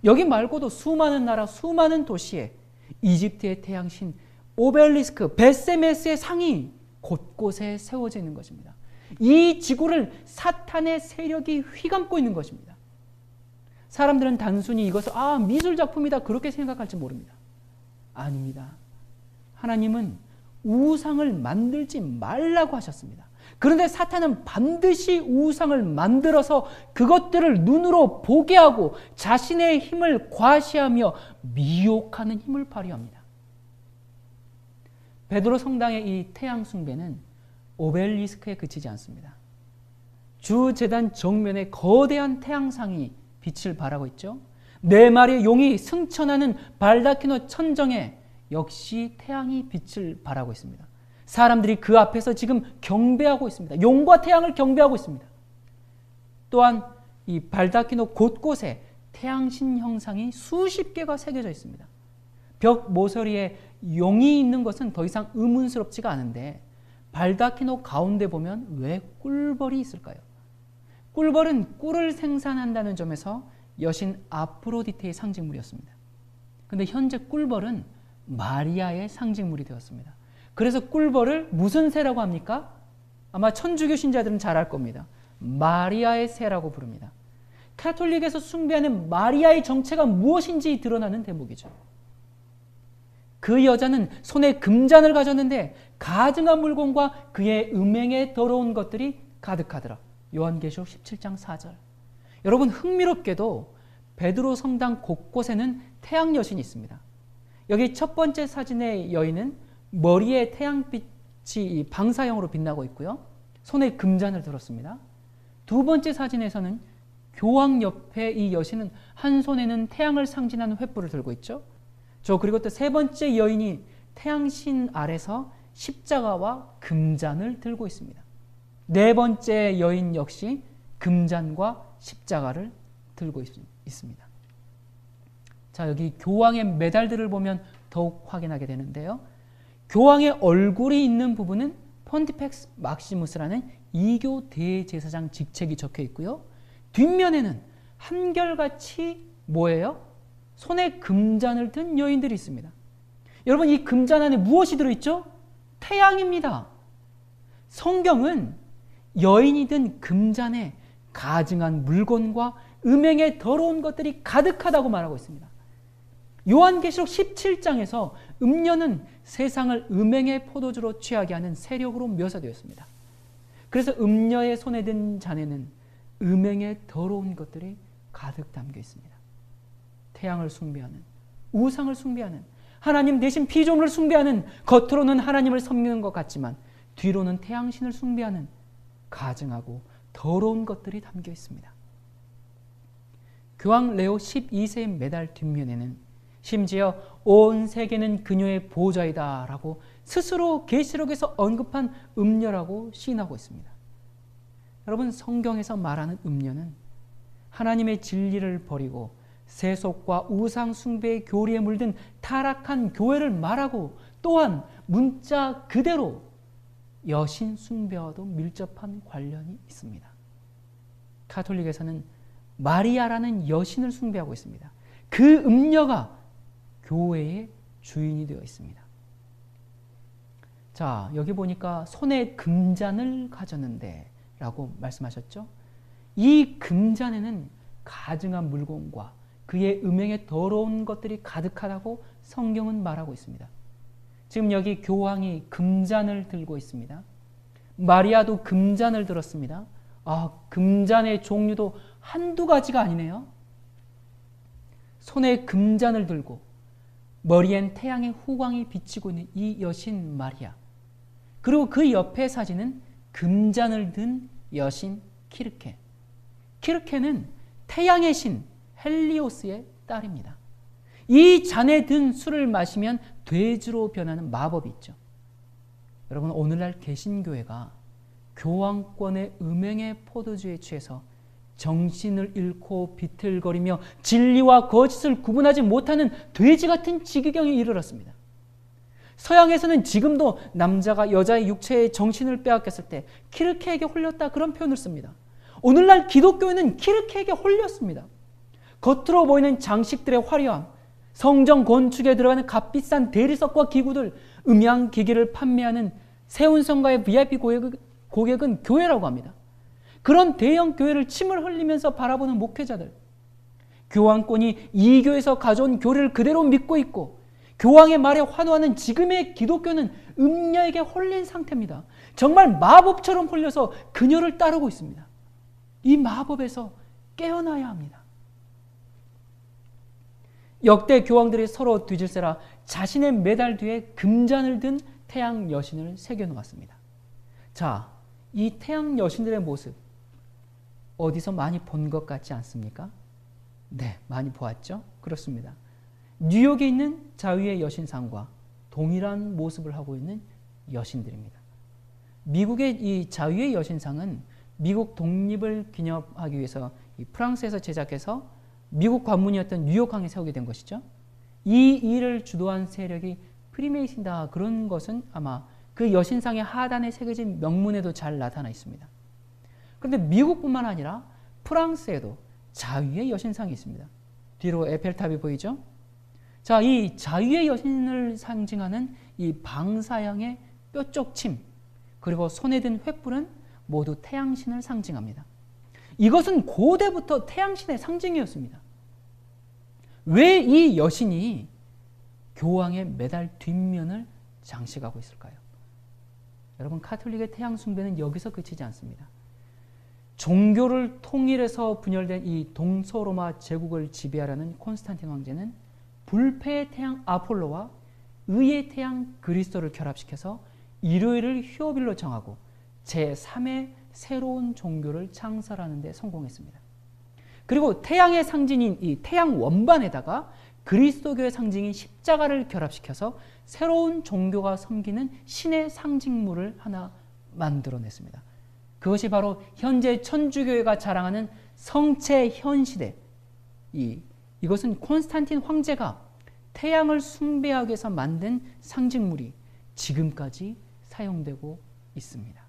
여기 말고도 수많은 나라, 수많은 도시에 이집트의 태양신 오벨리스크, 벳세메스의 상이 곳곳에 세워져 있는 것입니다. 이 지구를 사탄의 세력이 휘감고 있는 것입니다. 사람들은 단순히 이것을 미술작품이다 그렇게 생각할지 모릅니다. 아닙니다. 하나님은 우상을 만들지 말라고 하셨습니다. 그런데 사탄은 반드시 우상을 만들어서 그것들을 눈으로 보게 하고 자신의 힘을 과시하며 미혹하는 힘을 발휘합니다. 베드로 성당의 이 태양 숭배는 오벨리스크에 그치지 않습니다. 주 제단 정면에 거대한 태양상이 빛을 발하고 있죠. 4마리의 용이 승천하는 발다키노 천정에 역시 태양이 빛을 발하고 있습니다. 사람들이 그 앞에서 지금 경배하고 있습니다. 용과 태양을 경배하고 있습니다. 또한 이 발다키노 곳곳에 태양신 형상이 수십 개가 새겨져 있습니다. 벽 모서리에 용이 있는 것은 더 이상 의문스럽지가 않은데 발다키노 가운데 보면 왜 꿀벌이 있을까요? 꿀벌은 꿀을 생산한다는 점에서 여신 아프로디테의 상징물이었습니다. 그런데 현재 꿀벌은 마리아의 상징물이 되었습니다. 그래서 꿀벌을 무슨 새라고 합니까? 아마 천주교 신자들은 잘 알 겁니다. 마리아의 새라고 부릅니다. 카톨릭에서 숭배하는 마리아의 정체가 무엇인지 드러나는 대목이죠. 그 여자는 손에 금잔을 가졌는데 가증한 물건과 그의 음행에 더러운 것들이 가득하더라. 요한계시록 17장 4절. 여러분, 흥미롭게도 베드로 성당 곳곳에는 태양 여신이 있습니다. 여기 첫 번째 사진의 여인은 머리에 태양빛이 방사형으로 빛나고 있고요. 손에 금잔을 들었습니다. 두 번째 사진에서는 교황 옆에 이 여신은 한 손에는 태양을 상징하는 횃불을 들고 있죠. 그리고 또 세 번째 여인이 태양신 아래서 십자가와 금잔을 들고 있습니다. 네 번째 여인 역시 금잔과 십자가를 들고 있습니다. 자, 여기 교황의 메달들을 보면 더욱 확인하게 되는데요. 교황의 얼굴이 있는 부분은 폰티펙스 막시무스라는 이교 대제사장 직책이 적혀 있고요. 뒷면에는 한결같이 뭐예요? 손에 금잔을 든 여인들이 있습니다. 여러분, 이 금잔 안에 무엇이 들어있죠? 태양입니다. 성경은 여인이 든 금잔에 가증한 물건과 음행에 더러운 것들이 가득하다고 말하고 있습니다. 요한계시록 17장에서 음녀는 세상을 음행의 포도주로 취하게 하는 세력으로 묘사되었습니다. 그래서 음녀의 손에 든 잔에는 음행의 더러운 것들이 가득 담겨 있습니다. 태양을 숭배하는, 우상을 숭배하는, 하나님 대신 피조물을 숭배하는, 겉으로는 하나님을 섬기는 것 같지만 뒤로는 태양신을 숭배하는 가증하고 더러운 것들이 담겨 있습니다. 교황 레오 12세의 메달 뒷면에는 심지어 온 세계는 그녀의 보좌이다 라고 스스로 계시록에서 언급한 음녀라고 시인하고 있습니다. 여러분, 성경에서 말하는 음녀는 하나님의 진리를 버리고 세속과 우상 숭배의 교리에 물든 타락한 교회를 말하고 또한 문자 그대로 여신 숭배와도 밀접한 관련이 있습니다. 가톨릭에서는 마리아라는 여신을 숭배하고 있습니다. 그 음녀가 교회의 주인이 되어 있습니다. 자, 여기 보니까 손에 금잔을 가졌는데 라고 말씀하셨죠? 이 금잔에는 가증한 물건과 그의 음행에 더러운 것들이 가득하다고 성경은 말하고 있습니다. 지금 여기 교황이 금잔을 들고 있습니다. 마리아도 금잔을 들었습니다. 금잔의 종류도 한두 가지가 아니네요. 손에 금잔을 들고 머리엔 태양의 후광이 비치고 있는 이 여신 마리아. 그리고 그 옆에 사진은 금잔을 든 여신 키르케. 키르케는 태양의 신 헬리오스의 딸입니다. 이 잔에 든 술을 마시면 돼지로 변하는 마법이 있죠. 여러분, 오늘날 개신교회가 교황권의 음행의 포도주에 취해서 정신을 잃고 비틀거리며 진리와 거짓을 구분하지 못하는 돼지 같은 지경에 이르렀습니다. 서양에서는 지금도 남자가 여자의 육체의 정신을 빼앗겼을 때 키르케에게 홀렸다 그런 표현을 씁니다. 오늘날 기독교회는 키르케에게 홀렸습니다. 겉으로 보이는 장식들의 화려함, 성전 건축에 들어가는 값비싼 대리석과 기구들, 음향기기를 판매하는 세운성가의 VIP 고객은 교회라고 합니다. 그런 대형 교회를 침을 흘리면서 바라보는 목회자들, 교황권이 이 교회에서 가져온 교리를 그대로 믿고 있고 교황의 말에 환호하는 지금의 기독교는 음녀에게 홀린 상태입니다. 정말 마법처럼 홀려서 그녀를 따르고 있습니다. 이 마법에서 깨어나야 합니다. 역대 교황들이 서로 뒤질세라 자신의 메달 뒤에 금잔을 든 태양 여신을 새겨놓았습니다. 자, 이 태양 여신들의 모습 어디서 많이 본 것 같지 않습니까? 네, 많이 보았죠? 그렇습니다. 뉴욕에 있는 자유의 여신상과 동일한 모습을 하고 있는 여신들입니다. 미국의 이 자유의 여신상은 미국 독립을 기념하기 위해서 이 프랑스에서 제작해서 미국 관문이었던 뉴욕항에 세우게 된 것이죠. 이 일을 주도한 세력이 프리메이슨이다. 그런 것은 아마 그 여신상의 하단에 새겨진 명문에도 잘 나타나 있습니다. 그런데 미국뿐만 아니라 프랑스에도 자유의 여신상이 있습니다. 뒤로 에펠탑이 보이죠? 자, 이 자유의 여신을 상징하는 이 방사형의 뾰족 침, 그리고 손에 든 횃불은 모두 태양신을 상징합니다. 이것은 고대부터 태양신의 상징이었습니다. 왜 이 여신이 교황의 메달 뒷면을 장식하고 있을까요? 여러분, 가톨릭의 태양 숭배는 여기서 그치지 않습니다. 종교를 통일해서 분열된 이 동서로마 제국을 지배하려는 콘스탄틴 황제는 불패의 태양 아폴로와 의의 태양 그리스도를 결합시켜서 일요일을 휴업일로 정하고 제3의 새로운 종교를 창설하는 데 성공했습니다. 그리고 태양의 상징인 이 태양 원반에다가 그리스도교의 상징인 십자가를 결합시켜서 새로운 종교가 섬기는 신의 상징물을 하나 만들어냈습니다. 그것이 바로 현재 천주교회가 자랑하는 성체 현시대. 이것은 콘스탄틴 황제가 태양을 숭배하기 위해서 만든 상징물이 지금까지 사용되고 있습니다.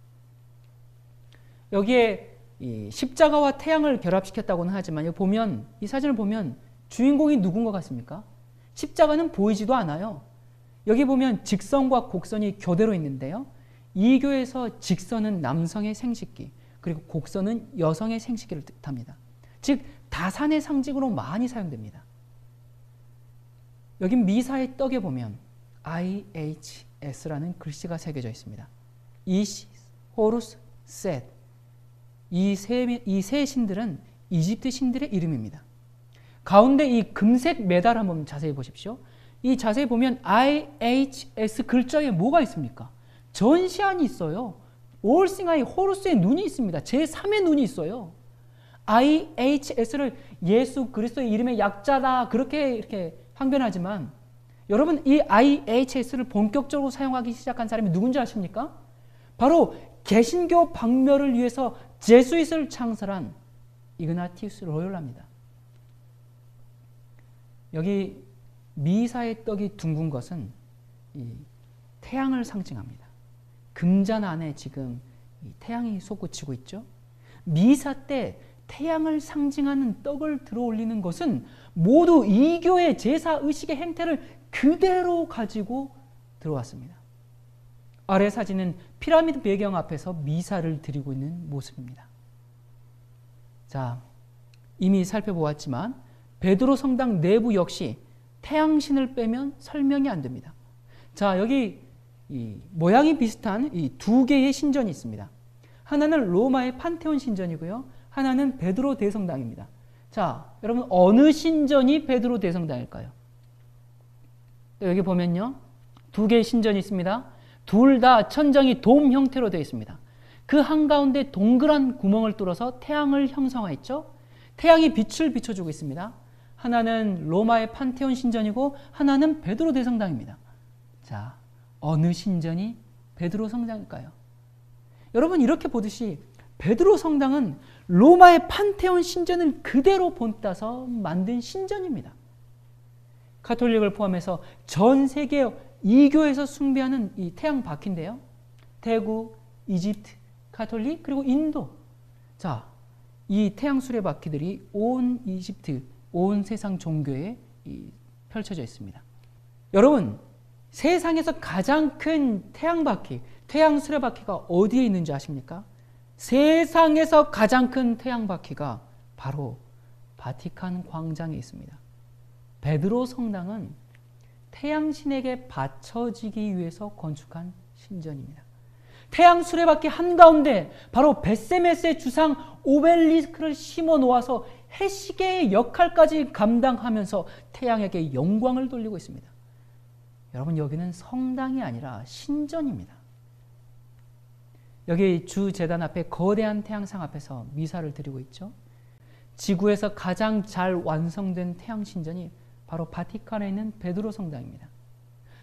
여기에 이 십자가와 태양을 결합시켰다고는 하지만 여기 보면, 이 사진을 보면 주인공이 누군 것 같습니까? 십자가는 보이지도 않아요. 여기 보면 직선과 곡선이 교대로 있는데요. 이교에서 직선은 남성의 생식기, 그리고 곡선은 여성의 생식기를 뜻합니다. 즉 다산의 상징으로 많이 사용됩니다. 여기 미사의 떡에 보면 IHS라는 글씨가 새겨져 있습니다. 이시스, 호루스, 셋. 이 세 신들은 이집트 신들의 이름입니다. 가운데 이 금색 메달 한번 자세히 보십시오. 이 자세히 보면 IHS 글자에 뭐가 있습니까? 전시안이 있어요. 올싱아이 호루스의 눈이 있습니다. 제3의 눈이 있어요. IHS를 예수 그리스도의 이름의 약자다 그렇게 이렇게 항변하지만 여러분, 이 IHS를 본격적으로 사용하기 시작한 사람이 누군지 아십니까? 바로 개신교 박멸을 위해서 제수잇을 창설한 이그나티우스 로요라입니다. 여기 미사의 떡이 둥근 것은 이 태양을 상징합니다. 금잔 안에 지금 이 태양이 솟구치고 있죠. 미사 때 태양을 상징하는 떡을 들어 올리는 것은 모두 이교의 제사 의식의 행태를 그대로 가지고 들어왔습니다. 아래 사진은 피라미드 배경 앞에서 미사를 드리고 있는 모습입니다. 자, 이미 살펴보았지만 베드로 성당 내부 역시 태양신을 빼면 설명이 안 됩니다. 자, 여기 이 모양이 비슷한 이 두 개의 신전이 있습니다. 하나는 로마의 판테온 신전이고요. 하나는 베드로 대성당입니다. 자, 여러분 어느 신전이 베드로 대성당일까요? 여기 보면요. 두 개의 신전이 있습니다. 둘 다 천정이 돔 형태로 되어 있습니다. 그 한가운데 동그란 구멍을 뚫어서 태양을 형성화했죠. 태양이 빛을 비춰주고 있습니다. 하나는 로마의 판테온 신전이고 하나는 베드로 대성당입니다. 자, 어느 신전이 베드로 성당일까요? 여러분 이렇게 보듯이 베드로 성당은 로마의 판테온 신전을 그대로 본따서 만든 신전입니다. 가톨릭을 포함해서 전 세계 이교에서 숭배하는 이 태양 바퀴인데요. 대구, 이집트, 가톨릭, 그리고 인도. 자, 이 태양 수레바퀴들이 온 이집트, 온 세상 종교에 펼쳐져 있습니다. 여러분, 세상에서 가장 큰 태양바퀴, 태양 수레바퀴가 어디에 있는지 아십니까? 세상에서 가장 큰 태양바퀴가 바로 바티칸 광장에 있습니다. 베드로 성당은 태양신에게 바쳐지기 위해서 건축한 신전입니다. 태양 수레바퀴 한가운데 바로 베세메스의 주상 오벨리스크를 심어 놓아서 해시계의 역할까지 감당하면서 태양에게 영광을 돌리고 있습니다. 여러분, 여기는 성당이 아니라 신전입니다. 여기 주 제단 앞에 거대한 태양상 앞에서 미사를 드리고 있죠. 지구에서 가장 잘 완성된 태양 신전이 바로 바티칸에 있는 베드로 성당입니다.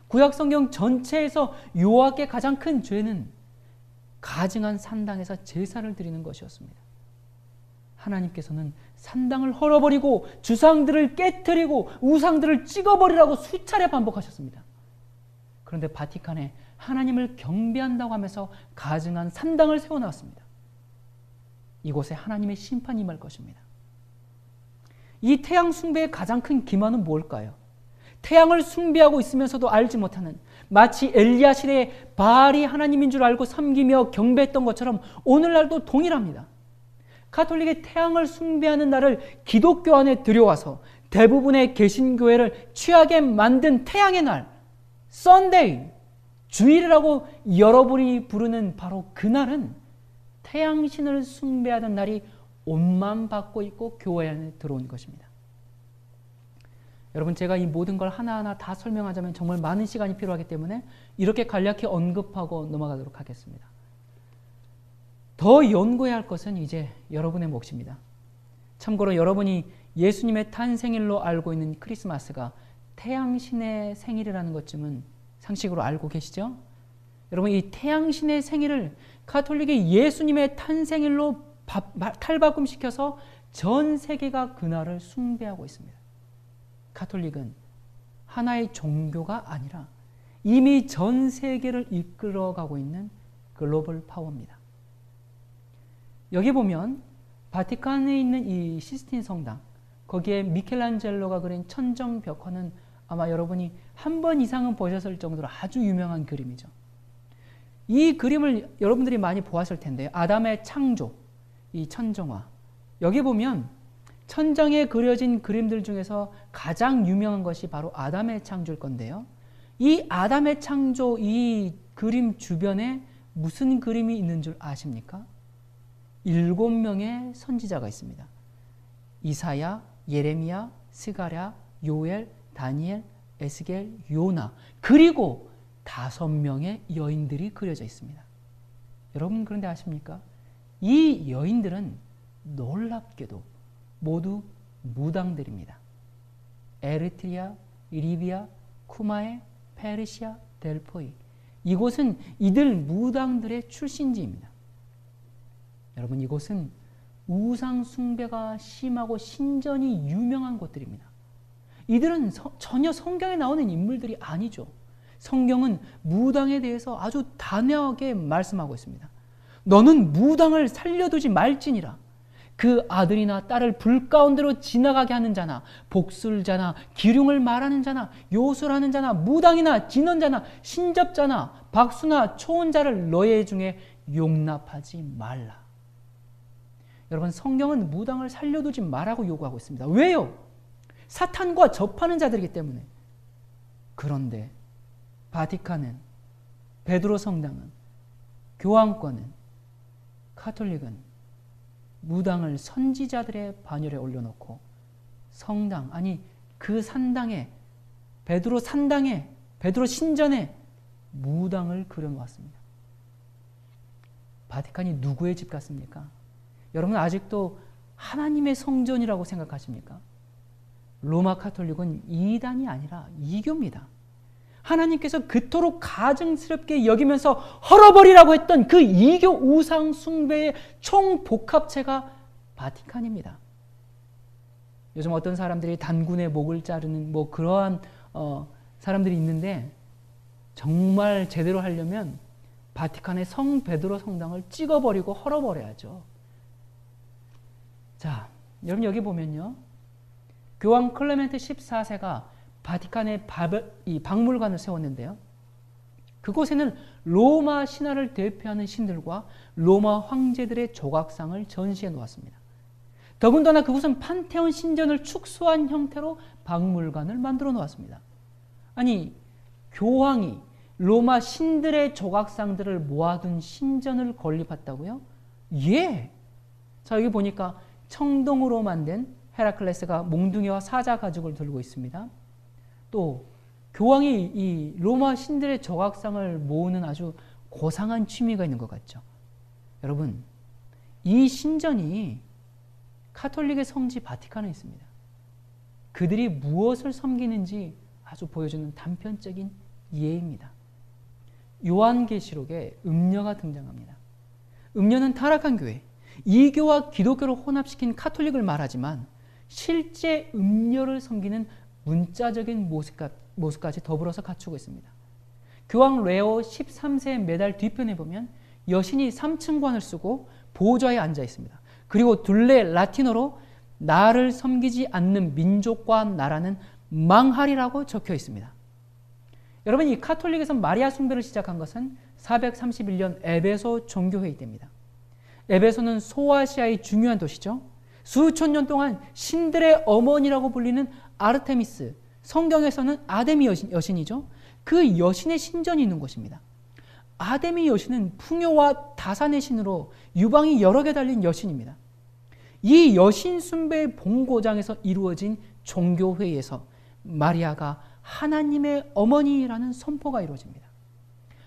구약 성경 전체에서 요하께 가장 큰 죄는 가증한 산당에서 제사를 드리는 것이었습니다. 하나님께서는 산당을 헐어버리고 주상들을 깨뜨리고 우상들을 찍어버리라고 수차례 반복하셨습니다. 그런데 바티칸에 하나님을 경배한다고 하면서 가증한 산당을 세워놨습니다. 이곳에 하나님의 심판이 임할 것입니다. 이 태양 숭배의 가장 큰 기만은 뭘까요? 태양을 숭배하고 있으면서도 알지 못하는, 마치 엘리야 시대에 바알이 하나님인 줄 알고 섬기며 경배했던 것처럼 오늘날도 동일합니다. 가톨릭의 태양을 숭배하는 날을 기독교 안에 들여와서 대부분의 개신교회를 취하게 만든 태양의 날, 썬데이, 주일이라고 여러분이 부르는 바로 그날은 태양신을 숭배하던 날이 옷만 받고 있고 교회 안에 들어온 것입니다. 여러분, 제가 이 모든 걸 하나하나 다 설명하자면 정말 많은 시간이 필요하기 때문에 이렇게 간략히 언급하고 넘어가도록 하겠습니다. 더 연구해야 할 것은 이제 여러분의 몫입니다. 참고로 여러분이 예수님의 탄생일로 알고 있는 크리스마스가 태양신의 생일이라는 것쯤은 상식으로 알고 계시죠? 여러분, 이 태양신의 생일을 가톨릭이 예수님의 탄생일로 탈바꿈시켜서 전 세계가 그날을 숭배하고 있습니다. 가톨릭은 하나의 종교가 아니라 이미 전 세계를 이끌어가고 있는 글로벌 파워입니다. 여기 보면 바티칸에 있는 이 시스틴 성당, 거기에 미켈란젤로가 그린 천정 벽화는 아마 여러분이 한 번 이상은 보셨을 정도로 아주 유명한 그림이죠. 이 그림을 여러분들이 많이 보았을 텐데, 아담의 창조, 이 천정화. 여기 보면 천장에 그려진 그림들 중에서 가장 유명한 것이 바로 아담의 창조일 건데요. 이 아담의 창조, 이 그림 주변에 무슨 그림이 있는 줄 아십니까? 7명의 선지자가 있습니다. 이사야, 예레미야, 스가랴, 요엘, 다니엘, 에스겔, 요나, 그리고 5명의 여인들이 그려져 있습니다. 여러분, 그런데 아십니까? 이 여인들은 놀랍게도 모두 무당들입니다. 에르트리아, 리비아, 쿠마에, 페르시아, 델포이. 이곳은 이들 무당들의 출신지입니다. 여러분, 이곳은 우상 숭배가 심하고 신전이 유명한 곳들입니다. 이들은 전혀 성경에 나오는 인물들이 아니죠. 성경은 무당에 대해서 아주 단호하게 말씀하고 있습니다. 너는 무당을 살려두지 말지니라. 그 아들이나 딸을 불 가운데로 지나가게 하는 자나, 복술자나, 기륭을 말하는 자나, 요술하는 자나, 무당이나 진언자나, 신접자나, 박수나 초혼자를 너희 중에 용납하지 말라. 여러분, 성경은 무당을 살려두지 말라고 요구하고 있습니다. 왜요? 사탄과 접하는 자들이기 때문에. 그런데 바티칸은, 베드로 성당은, 교황권은, 가톨릭은 무당을 선지자들의 반열에 올려놓고 성당, 아니 그 산당에, 베드로 산당에, 베드로 신전에 무당을 그려놓았습니다. 바티칸이 누구의 집 같습니까? 여러분, 아직도 하나님의 성전이라고 생각하십니까? 로마 가톨릭은 이단이 아니라 이교입니다. 하나님께서 그토록 가증스럽게 여기면서 헐어버리라고 했던 그 이교 우상 숭배의 총복합체가 바티칸입니다. 요즘 어떤 사람들이 단군의 목을 자르는 뭐 그러한 사람들이 있는데, 정말 제대로 하려면 바티칸의 성 베드로 성당을 찍어버리고 헐어버려야죠. 자, 여러분, 여기 보면요, 교황 클레멘트 14세가 바티칸에 이 박물관을 세웠는데요. 그곳에는 로마 신화를 대표하는 신들과 로마 황제들의 조각상을 전시해 놓았습니다. 더군다나 그곳은 판테온 신전을 축소한 형태로 박물관을 만들어 놓았습니다. 아니, 교황이 로마 신들의 조각상들을 모아둔 신전을 건립했다고요? 예! 자, 여기 보니까 청동으로 만든 헤라클레스가 몽둥이와 사자 가죽을 들고 있습니다. 또 교황이 이 로마 신들의 조각상을 모으는 아주 고상한 취미가 있는 것 같죠. 여러분, 이 신전이 카톨릭의 성지 바티칸에 있습니다. 그들이 무엇을 섬기는지 아주 보여주는 단편적인 예입니다. 요한계시록에 음녀가 등장합니다. 음녀는 타락한 교회, 이교와 기독교를 혼합시킨 카톨릭을 말하지만 실제 음녀를 섬기는 문자적인 모습까지 더불어서 갖추고 있습니다. 교황 레오 13세의 메달 뒤편에 보면 여신이 3층관을 쓰고 보좌에 앉아 있습니다. 그리고 둘레 라틴어로 나를 섬기지 않는 민족과 나라는 망하리라고 적혀 있습니다. 여러분, 이 카톨릭에서 마리아 숭배를 시작한 것은 431년 에베소 종교회의 때입니다. 에베소는 소아시아의 중요한 도시죠. 수천 년 동안 신들의 어머니라고 불리는 아르테미스, 성경에서는 아데미 여신이죠. 그 여신의 신전이 있는 곳입니다. 아데미 여신은 풍요와 다산의 신으로 유방이 여러 개 달린 여신입니다. 이 여신 숭배의 본고장에서 이루어진 종교회의에서 마리아가 하나님의 어머니라는 선포가 이루어집니다.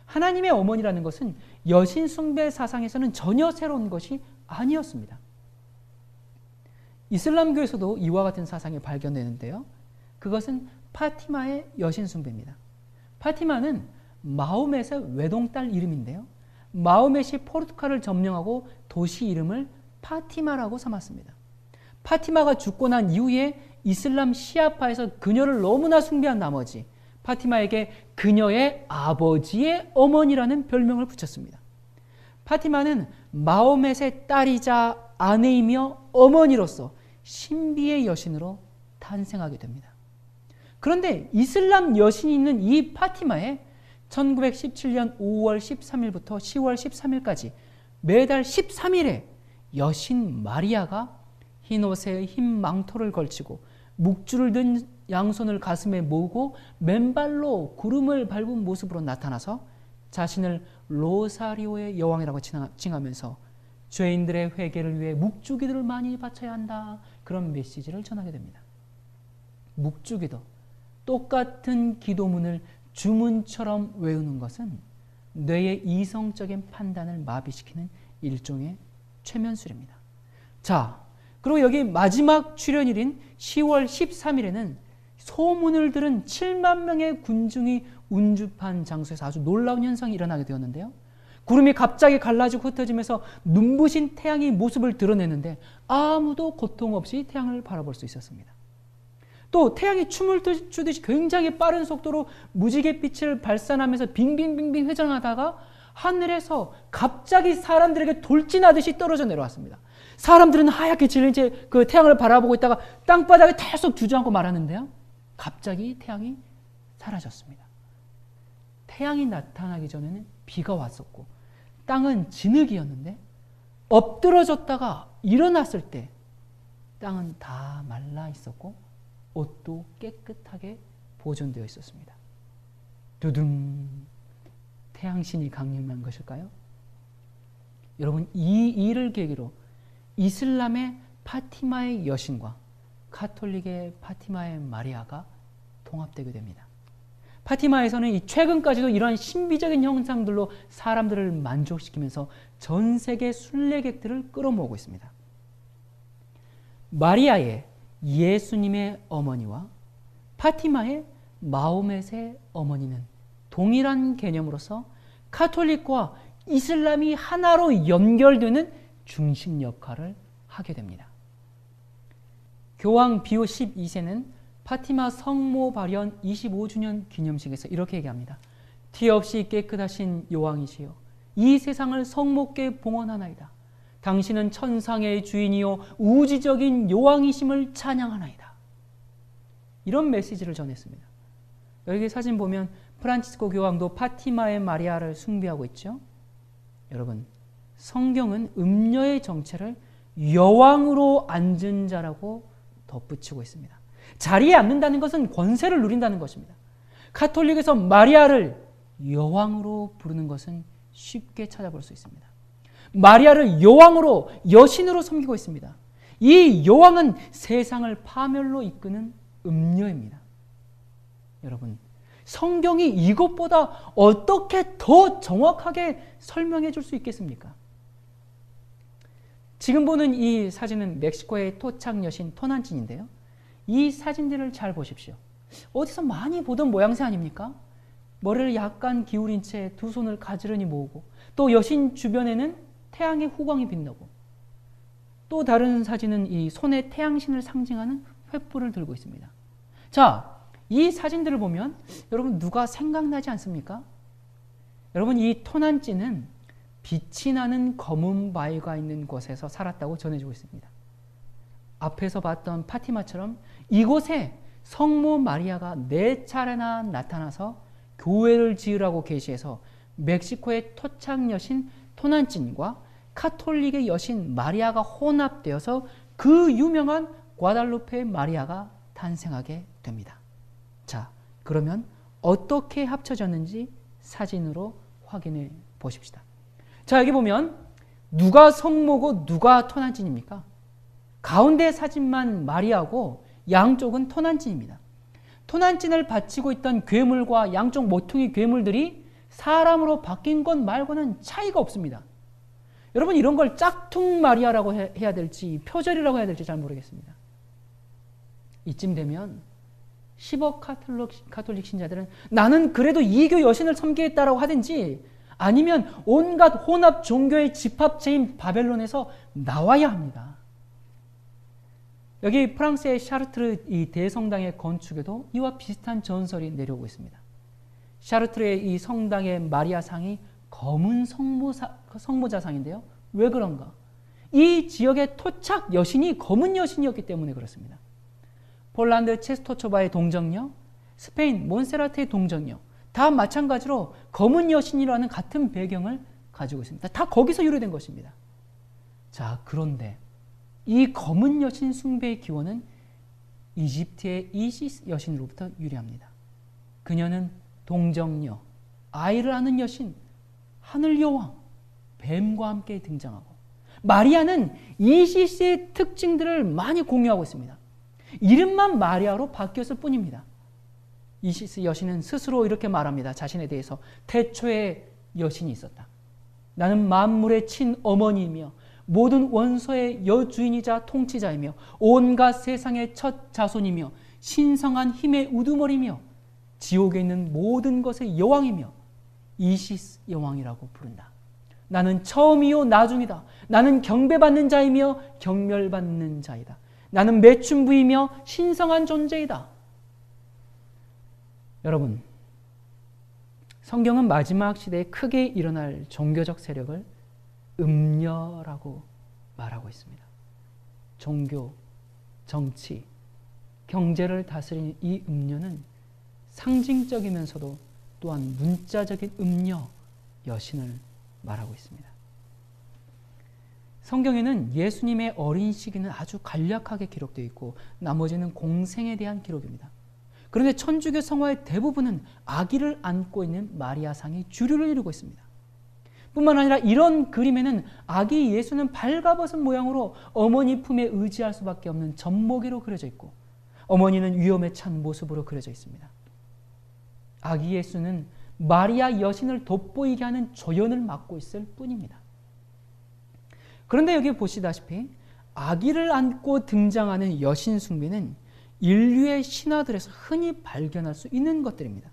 하나님의 어머니라는 것은 여신 숭배 사상에서는 전혀 새로운 것이 아니었습니다. 이슬람교에서도 이와 같은 사상이 발견되는데요. 그것은 파티마의 여신 숭배입니다. 파티마는 마호멧의 외동딸 이름인데요. 마호멧이 포르투갈을 점령하고 도시 이름을 파티마라고 삼았습니다. 파티마가 죽고 난 이후에 이슬람 시아파에서 그녀를 너무나 숭배한 나머지 파티마에게 그녀의 아버지의 어머니라는 별명을 붙였습니다. 파티마는 마호멧의 딸이자 아내이며 어머니로서 신비의 여신으로 탄생하게 됩니다. 그런데 이슬람 여신이 있는 이 파티마에 1917년 5월 13일부터 10월 13일까지 매달 13일에 여신 마리아가 흰 옷에 흰 망토를 걸치고 묵주를 든 양손을 가슴에 모으고 맨발로 구름을 밟은 모습으로 나타나서 자신을 로사리오의 여왕이라고 칭하면서 죄인들의 회개를 위해 묵주기도를 많이 바쳐야 한다, 그런 메시지를 전하게 됩니다. 묵주기도, 똑같은 기도문을 주문처럼 외우는 것은 뇌의 이성적인 판단을 마비시키는 일종의 최면술입니다. 자, 그리고 여기 마지막 출현일인 10월 13일에는 소문을 들은 7만 명의 군중이 운집한 장소에서 아주 놀라운 현상이 일어나게 되었는데요. 구름이 갑자기 갈라지고 흩어지면서 눈부신 태양이 모습을 드러내는데 아무도 고통 없이 태양을 바라볼 수 있었습니다. 또 태양이 춤을 추듯이 굉장히 빠른 속도로 무지갯빛을 발산하면서 빙빙빙빙 회전하다가 하늘에서 갑자기 사람들에게 돌진하듯이 떨어져 내려왔습니다. 사람들은 하얗게 질린 채 그 태양을 바라보고 있다가 땅바닥에 계속 주저앉고 말하는데요. 갑자기 태양이 사라졌습니다. 태양이 나타나기 전에는 비가 왔었고 땅은 진흙이었는데 엎드러졌다가 일어났을 때 땅은 다 말라 있었고 옷도 깨끗하게 보존되어 있었습니다. 두둥, 태양신이 강림한 것일까요? 여러분, 이 일을 계기로 이슬람의 파티마의 여신과 카톨릭의 파티마의 마리아가 통합되게 됩니다. 파티마에서는 최근까지도 이러한 신비적인 형상들로 사람들을 만족시키면서 전 세계 순례객들을 끌어모으고 있습니다. 마리아의 예수님의 어머니와 파티마의 마호멧의 어머니는 동일한 개념으로서 카톨릭과 이슬람이 하나로 연결되는 중심 역할을 하게 됩니다. 교황 비오 12세는 파티마 성모 발현 25주년 기념식에서 이렇게 얘기합니다. 티 없이 깨끗하신 여왕이시여, 이 세상을 성모께 봉헌하나이다. 당신은 천상의 주인이요 우주적인 여왕이심을 찬양하나이다. 이런 메시지를 전했습니다. 여기 사진 보면 프란치스코 교황도 파티마의 마리아를 숭배하고 있죠. 여러분, 성경은 음녀의 정체를 여왕으로 앉은 자라고 덧붙이고 있습니다. 자리에 앉는다는 것은 권세를 누린다는 것입니다. 카톨릭에서 마리아를 여왕으로 부르는 것은 쉽게 찾아볼 수 있습니다. 마리아를 여왕으로, 여신으로 섬기고 있습니다. 이 여왕은 세상을 파멸로 이끄는 음녀입니다. 여러분, 성경이 이것보다 어떻게 더 정확하게 설명해 줄 수 있겠습니까? 지금 보는 이 사진은 멕시코의 토착 여신 토난찐인데요. 이 사진들을 잘 보십시오. 어디서 많이 보던 모양새 아닙니까? 머리를 약간 기울인 채 두 손을 가지런히 모으고, 또 여신 주변에는 태양의 후광이 빛나고, 또 다른 사진은 이 손에 태양신을 상징하는 횃불을 들고 있습니다. 자, 이 사진들을 보면 여러분 누가 생각나지 않습니까? 여러분, 이 토난찐은 빛이 나는 검은 바위가 있는 곳에서 살았다고 전해지고 있습니다. 앞에서 봤던 파티마처럼 이곳에 성모 마리아가 4차례나 나타나서 교회를 지으라고 계시해서 멕시코의 토착 여신 토난찐과 카톨릭의 여신 마리아가 혼합되어서 그 유명한 과달루페 마리아가 탄생하게 됩니다. 자, 그러면 어떻게 합쳐졌는지 사진으로 확인해 보십시다. 자, 여기 보면 누가 성모고 누가 토난찐입니까? 가운데 사진만 마리아고 양쪽은 토난찐입니다. 토난찐을 바치고 있던 괴물과 양쪽 모퉁이 괴물들이 사람으로 바뀐 것 말고는 차이가 없습니다. 여러분, 이런 걸 짝퉁 마리아라고 해야 될지 표절이라고 해야 될지 잘 모르겠습니다. 이쯤 되면 10억 카톨릭 신자들은 나는 그래도 이교 여신을 섬기겠다라고 하든지, 아니면 온갖 혼합 종교의 집합체인 바벨론에서 나와야 합니다. 여기 프랑스의 샤르트르 이 대성당의 건축에도 이와 비슷한 전설이 내려오고 있습니다. 샤르트르의 이 성당의 마리아상이 검은 성모자상인데요. 왜 그런가? 이 지역의 토착 여신이 검은 여신이었기 때문에 그렇습니다. 폴란드 체스토초바의 동정녀, 스페인 몬세라테의 동정녀, 다 마찬가지로 검은 여신이라는 같은 배경을 가지고 있습니다. 다 거기서 유래된 것입니다. 자, 그런데 이 검은 여신 숭배의 기원은 이집트의 이시스 여신으로부터 유래합니다. 그녀는 동정녀, 아이를 아는 여신, 하늘 여왕, 뱀과 함께 등장하고, 마리아는 이시스의 특징들을 많이 공유하고 있습니다. 이름만 마리아로 바뀌었을 뿐입니다. 이시스 여신은 스스로 이렇게 말합니다. 자신에 대해서 태초에 여신이 있었다. 나는 만물의 친어머니이며 모든 원소의 여주인이자 통치자이며 온갖 세상의 첫 자손이며 신성한 힘의 우두머리며 지옥에 있는 모든 것의 여왕이며 이시스 여왕이라고 부른다. 나는 처음이요 나중이다. 나는 경배받는 자이며 경멸받는 자이다. 나는 매춘부이며 신성한 존재이다. 여러분, 성경은 마지막 시대에 크게 일어날 종교적 세력을 음녀라고 말하고 있습니다. 종교, 정치, 경제를 다스리는 이 음녀는 상징적이면서도 또한 문자적인 음녀, 여신을 말하고 있습니다. 성경에는 예수님의 어린 시기는 아주 간략하게 기록되어 있고 나머지는 공생에 대한 기록입니다. 그런데 천주교 성화의 대부분은 아기를 안고 있는 마리아상이 주류를 이루고 있습니다. 뿐만 아니라 이런 그림에는 아기 예수는 발가벗은 모양으로 어머니 품에 의지할 수밖에 없는 젖먹이로 그려져 있고, 어머니는 위험에 찬 모습으로 그려져 있습니다. 아기 예수는 마리아 여신을 돋보이게 하는 조연을 맡고 있을 뿐입니다. 그런데 여기 보시다시피 아기를 안고 등장하는 여신 숭배는 인류의 신화들에서 흔히 발견할 수 있는 것들입니다.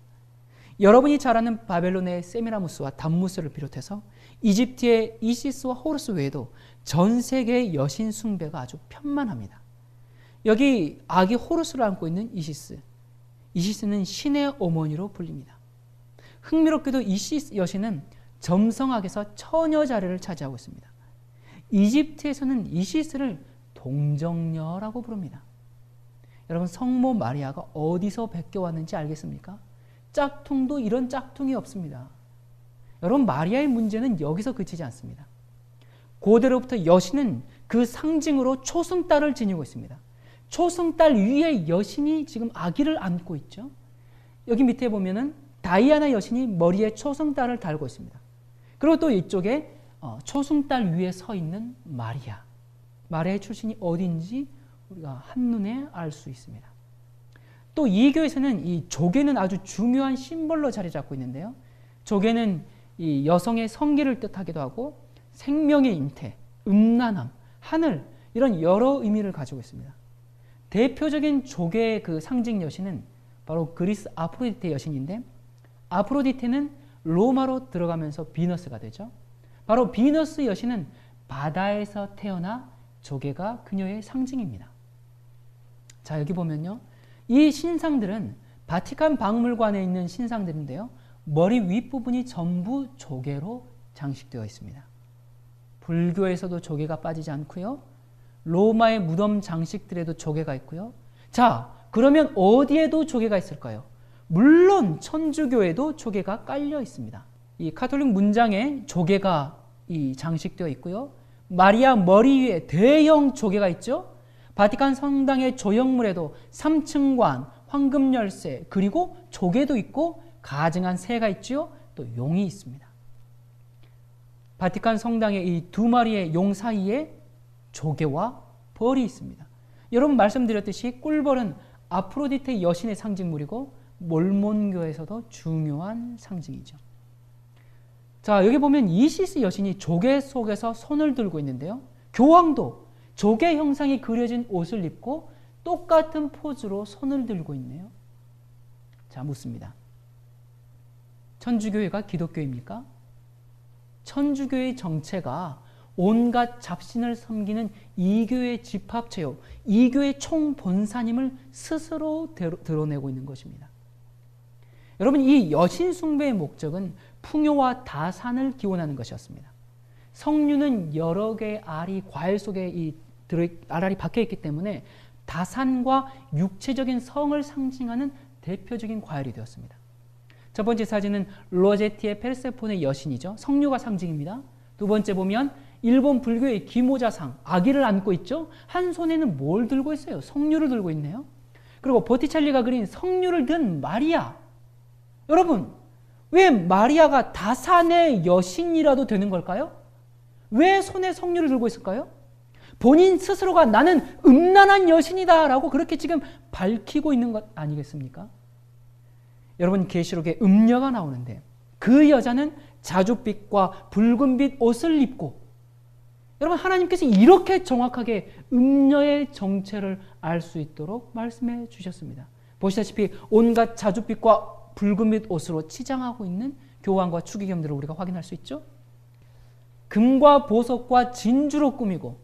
여러분이 잘 아는 바벨론의 세미라무스와 담무스를 비롯해서 이집트의 이시스와 호루스 외에도 전 세계의 여신 숭배가 아주 편만합니다. 여기 아기 호루스를 안고 있는 이시스, 이시스는 신의 어머니로 불립니다. 흥미롭게도 이시스 여신은 점성학에서 처녀 자리를 차지하고 있습니다. 이집트에서는 이시스를 동정녀라고 부릅니다. 여러분, 성모 마리아가 어디서 베껴왔는지 알겠습니까? 짝퉁도 이런 짝퉁이 없습니다. 여러분, 마리아의 문제는 여기서 그치지 않습니다. 고대로부터 여신은 그 상징으로 초승달을 지니고 있습니다. 초승달 위에 여신이 지금 아기를 안고 있죠. 여기 밑에 보면은 다이아나 여신이 머리에 초승달을 달고 있습니다. 그리고 또 이쪽에 초승달 위에 서 있는 마리아. 마리아의 출신이 어딘지 우리가 한눈에 알 수 있습니다. 또 이 교회에서는 이 조개는 아주 중요한 심벌로 자리 잡고 있는데요. 조개는 이 여성의 성기를 뜻하기도 하고 생명의 잉태, 음란함, 하늘 이런 여러 의미를 가지고 있습니다. 대표적인 조개의 그 상징 여신은 바로 그리스 아프로디테 여신인데, 아프로디테는 로마로 들어가면서 비너스가 되죠. 바로 비너스 여신은 바다에서 태어나 조개가 그녀의 상징입니다. 자, 여기 보면요. 이 신상들은 바티칸 박물관에 있는 신상들인데요. 머리 윗부분이 전부 조개로 장식되어 있습니다. 불교에서도 조개가 빠지지 않고요. 로마의 무덤 장식들에도 조개가 있고요. 자, 그러면 어디에도 조개가 있을까요? 물론 천주교에도 조개가 깔려 있습니다. 이 가톨릭 문장에 조개가 장식되어 있고요. 마리아 머리 위에 대형 조개가 있죠. 바티칸 성당의 조형물에도 삼층관, 황금 열쇠, 그리고 조개도 있고 가증한 새가 있죠. 또 용이 있습니다. 바티칸 성당의 이 두 마리의 용 사이에 조개와 벌이 있습니다. 여러분 말씀드렸듯이 꿀벌은 아프로디테 여신의 상징물이고 몰몬교에서도 중요한 상징이죠. 자, 여기 보면 이시스 여신이 조개 속에서 손을 들고 있는데요. 교황도 조개 형상이 그려진 옷을 입고 똑같은 포즈로 손을 들고 있네요. 자, 묻습니다. 천주교회가 기독교입니까? 천주교의 정체가 온갖 잡신을 섬기는 이교의 집합체요, 이교의 총본사님을 스스로 드러내고 있는 것입니다. 여러분, 이 여신 숭배의 목적은 풍요와 다산을 기원하는 것이었습니다. 석류는 여러 개의 알이 과일 속에 알알이 박혀 있기 때문에 다산과 육체적인 성을 상징하는 대표적인 과일이 되었습니다. 첫 번째 사진은 로제티의 페르세폰의 여신이죠. 석류가 상징입니다. 두 번째 보면 일본 불교의 기모자상, 아기를 안고 있죠. 한 손에는 뭘 들고 있어요? 석류를 들고 있네요. 그리고 보티첼리가 그린 석류를 든 마리아. 여러분, 왜 마리아가 다산의 여신이라도 되는 걸까요? 왜 손에 석류를 들고 있을까요? 본인 스스로가 나는 음란한 여신이다 라고 그렇게 지금 밝히고 있는 것 아니겠습니까? 여러분, 계시록에 음녀가 나오는데 그 여자는 자줏빛과 붉은빛 옷을 입고, 여러분, 하나님께서 이렇게 정확하게 음녀의 정체를 알 수 있도록 말씀해 주셨습니다. 보시다시피 온갖 자줏빛과 붉은빛 옷으로 치장하고 있는 교황과 추기경들을 우리가 확인할 수 있죠. 금과 보석과 진주로 꾸미고,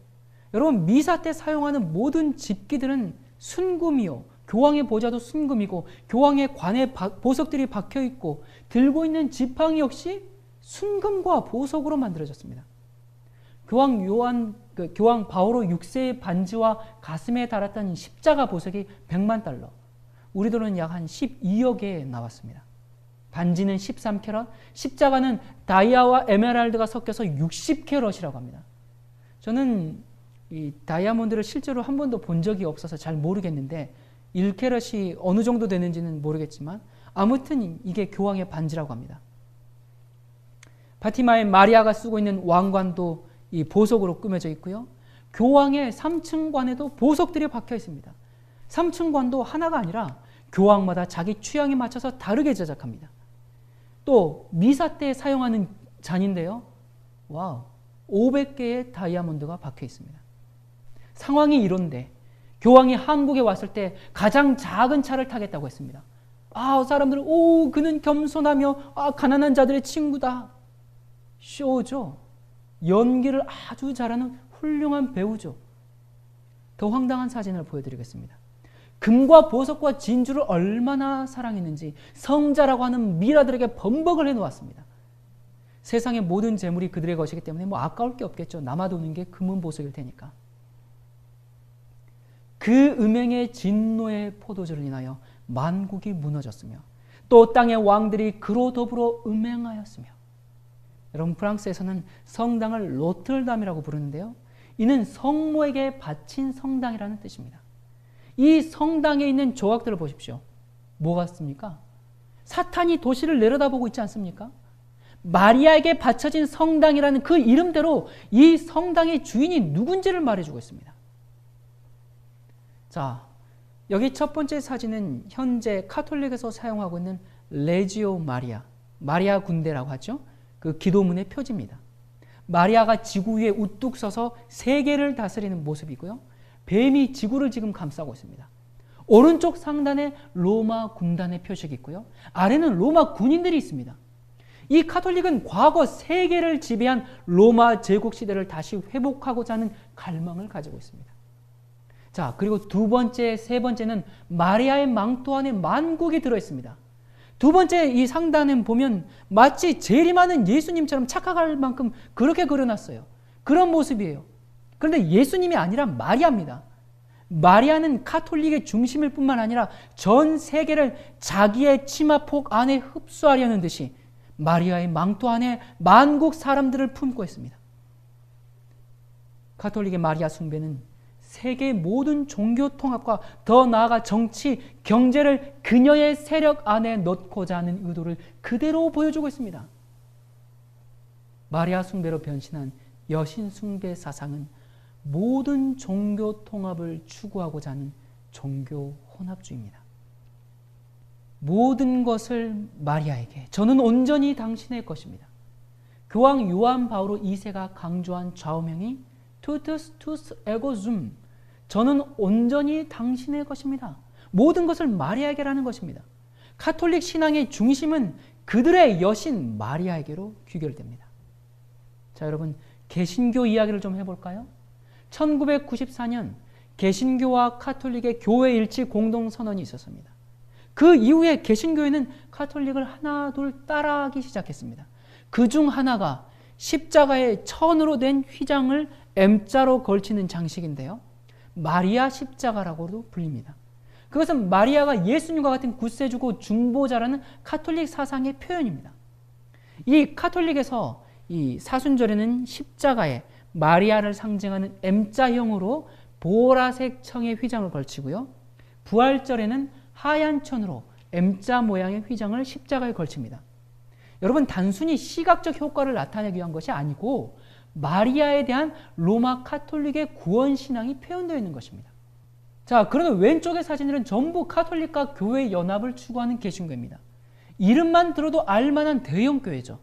여러분, 미사 때 사용하는 모든 집기들은 순금이요, 교황의 보좌도 순금이고 교황의 관에 보석들이 박혀있고 들고 있는 지팡이 역시 순금과 보석으로 만들어졌습니다. 교황 바오로 6세의 반지와 가슴에 달았던 십자가 보석이 100만 달러, 우리 돈은 약 한 12억 에 나왔습니다. 반지는 13캐럿, 십자가는 다이아와 에메랄드가 섞여서 60캐럿이라고 합니다. 저는 이 다이아몬드를 실제로 한 번도 본 적이 없어서 잘 모르겠는데 1캐럿이 어느 정도 되는지는 모르겠지만 아무튼 이게 교황의 반지라고 합니다. 파티마의 마리아가 쓰고 있는 왕관도 이 보석으로 꾸며져 있고요. 교황의 3층관에도 보석들이 박혀 있습니다. 3층관도 하나가 아니라 교황마다 자기 취향에 맞춰서 다르게 제작합니다. 또 미사 때 사용하는 잔인데요. 와우, 500개의 다이아몬드가 박혀 있습니다. 상황이 이런데 교황이 한국에 왔을 때 가장 작은 차를 타겠다고 했습니다. 사람들은 그는 겸손하며 가난한 자들의 친구다. 쇼죠. 연기를 아주 잘하는 훌륭한 배우죠. 더 황당한 사진을 보여드리겠습니다. 금과 보석과 진주를 얼마나 사랑했는지 성자라고 하는 미라들에게 범벅을 해놓았습니다. 세상의 모든 재물이 그들의 것이기 때문에 아까울 게 없겠죠. 남아도는 게 금은 보석일 테니까. 그 음행의 진노의 포도주를 인하여 만국이 무너졌으며 또 땅의 왕들이 그로 더불어 음행하였으며, 여러분, 프랑스에서는 성당을 노트르담이라고 부르는데요. 이는 성모에게 바친 성당이라는 뜻입니다. 이 성당에 있는 조각들을 보십시오. 뭐 같습니까? 사탄이 도시를 내려다보고 있지 않습니까? 마리아에게 바쳐진 성당이라는 그 이름대로 이 성당의 주인이 누군지를 말해주고 있습니다. 자, 여기 첫 번째 사진은 현재 카톨릭에서 사용하고 있는 레지오 마리아, 마리아 군대라고 하죠. 그 기도문의 표지입니다. 마리아가 지구 위에 우뚝 서서 세계를 다스리는 모습이고요. 뱀이 지구를 지금 감싸고 있습니다. 오른쪽 상단에 로마 군단의 표식이 있고요. 아래는 로마 군인들이 있습니다. 이 카톨릭은 과거 세계를 지배한 로마 제국 시대를 다시 회복하고자 하는 갈망을 가지고 있습니다. 자, 그리고 두 번째, 세 번째는 마리아의 망토 안에 만국이 들어있습니다. 두 번째 이 상단에 보면 마치 재림하는 예수님처럼 착각할 만큼 그렇게 그려놨어요. 그런 모습이에요. 그런데 예수님이 아니라 마리아입니다. 마리아는 카톨릭의 중심일 뿐만 아니라 전 세계를 자기의 치마폭 안에 흡수하려는 듯이 마리아의 망토 안에 만국 사람들을 품고 있습니다. 카톨릭의 마리아 숭배는 세계 모든 종교 통합과 더 나아가 정치, 경제를 그녀의 세력 안에 넣고자 하는 의도를 그대로 보여주고 있습니다. 마리아 숭배로 변신한 여신 숭배 사상은 모든 종교 통합을 추구하고자 하는 종교 혼합주의입니다. 모든 것을 마리아에게, 저는 온전히 당신의 것입니다. 교황 요한 바오로 2세가 강조한 좌우명이 Totus tus ego sum, 저는 온전히 당신의 것입니다. 모든 것을 마리아에게라는 것입니다. 카톨릭 신앙의 중심은 그들의 여신 마리아에게로 귀결됩니다. 자, 여러분, 개신교 이야기를 좀 해볼까요? 1994년 개신교와 카톨릭의 교회 일치 공동선언이 있었습니다. 그 이후에 개신교회는 카톨릭을 하나 둘 따라하기 시작했습니다. 그 중 하나가 십자가에 천으로 된 휘장을 M자로 걸치는 장식인데요. 마리아 십자가라고도 불립니다. 그것은 마리아가 예수님과 같은 구세주고 중보자라는 카톨릭 사상의 표현입니다. 이 카톨릭에서 이 사순절에는 십자가에 마리아를 상징하는 M자형으로 보라색 청의 휘장을 걸치고요. 부활절에는 하얀 천으로 M자 모양의 휘장을 십자가에 걸칩니다. 여러분, 단순히 시각적 효과를 나타내기 위한 것이 아니고 마리아에 대한 로마 카톨릭의 구원신앙이 표현되어 있는 것입니다. 자, 그러면 왼쪽의 사진들은 전부 카톨릭과 교회 연합을 추구하는 개신교입니다. 이름만 들어도 알만한 대형교회죠.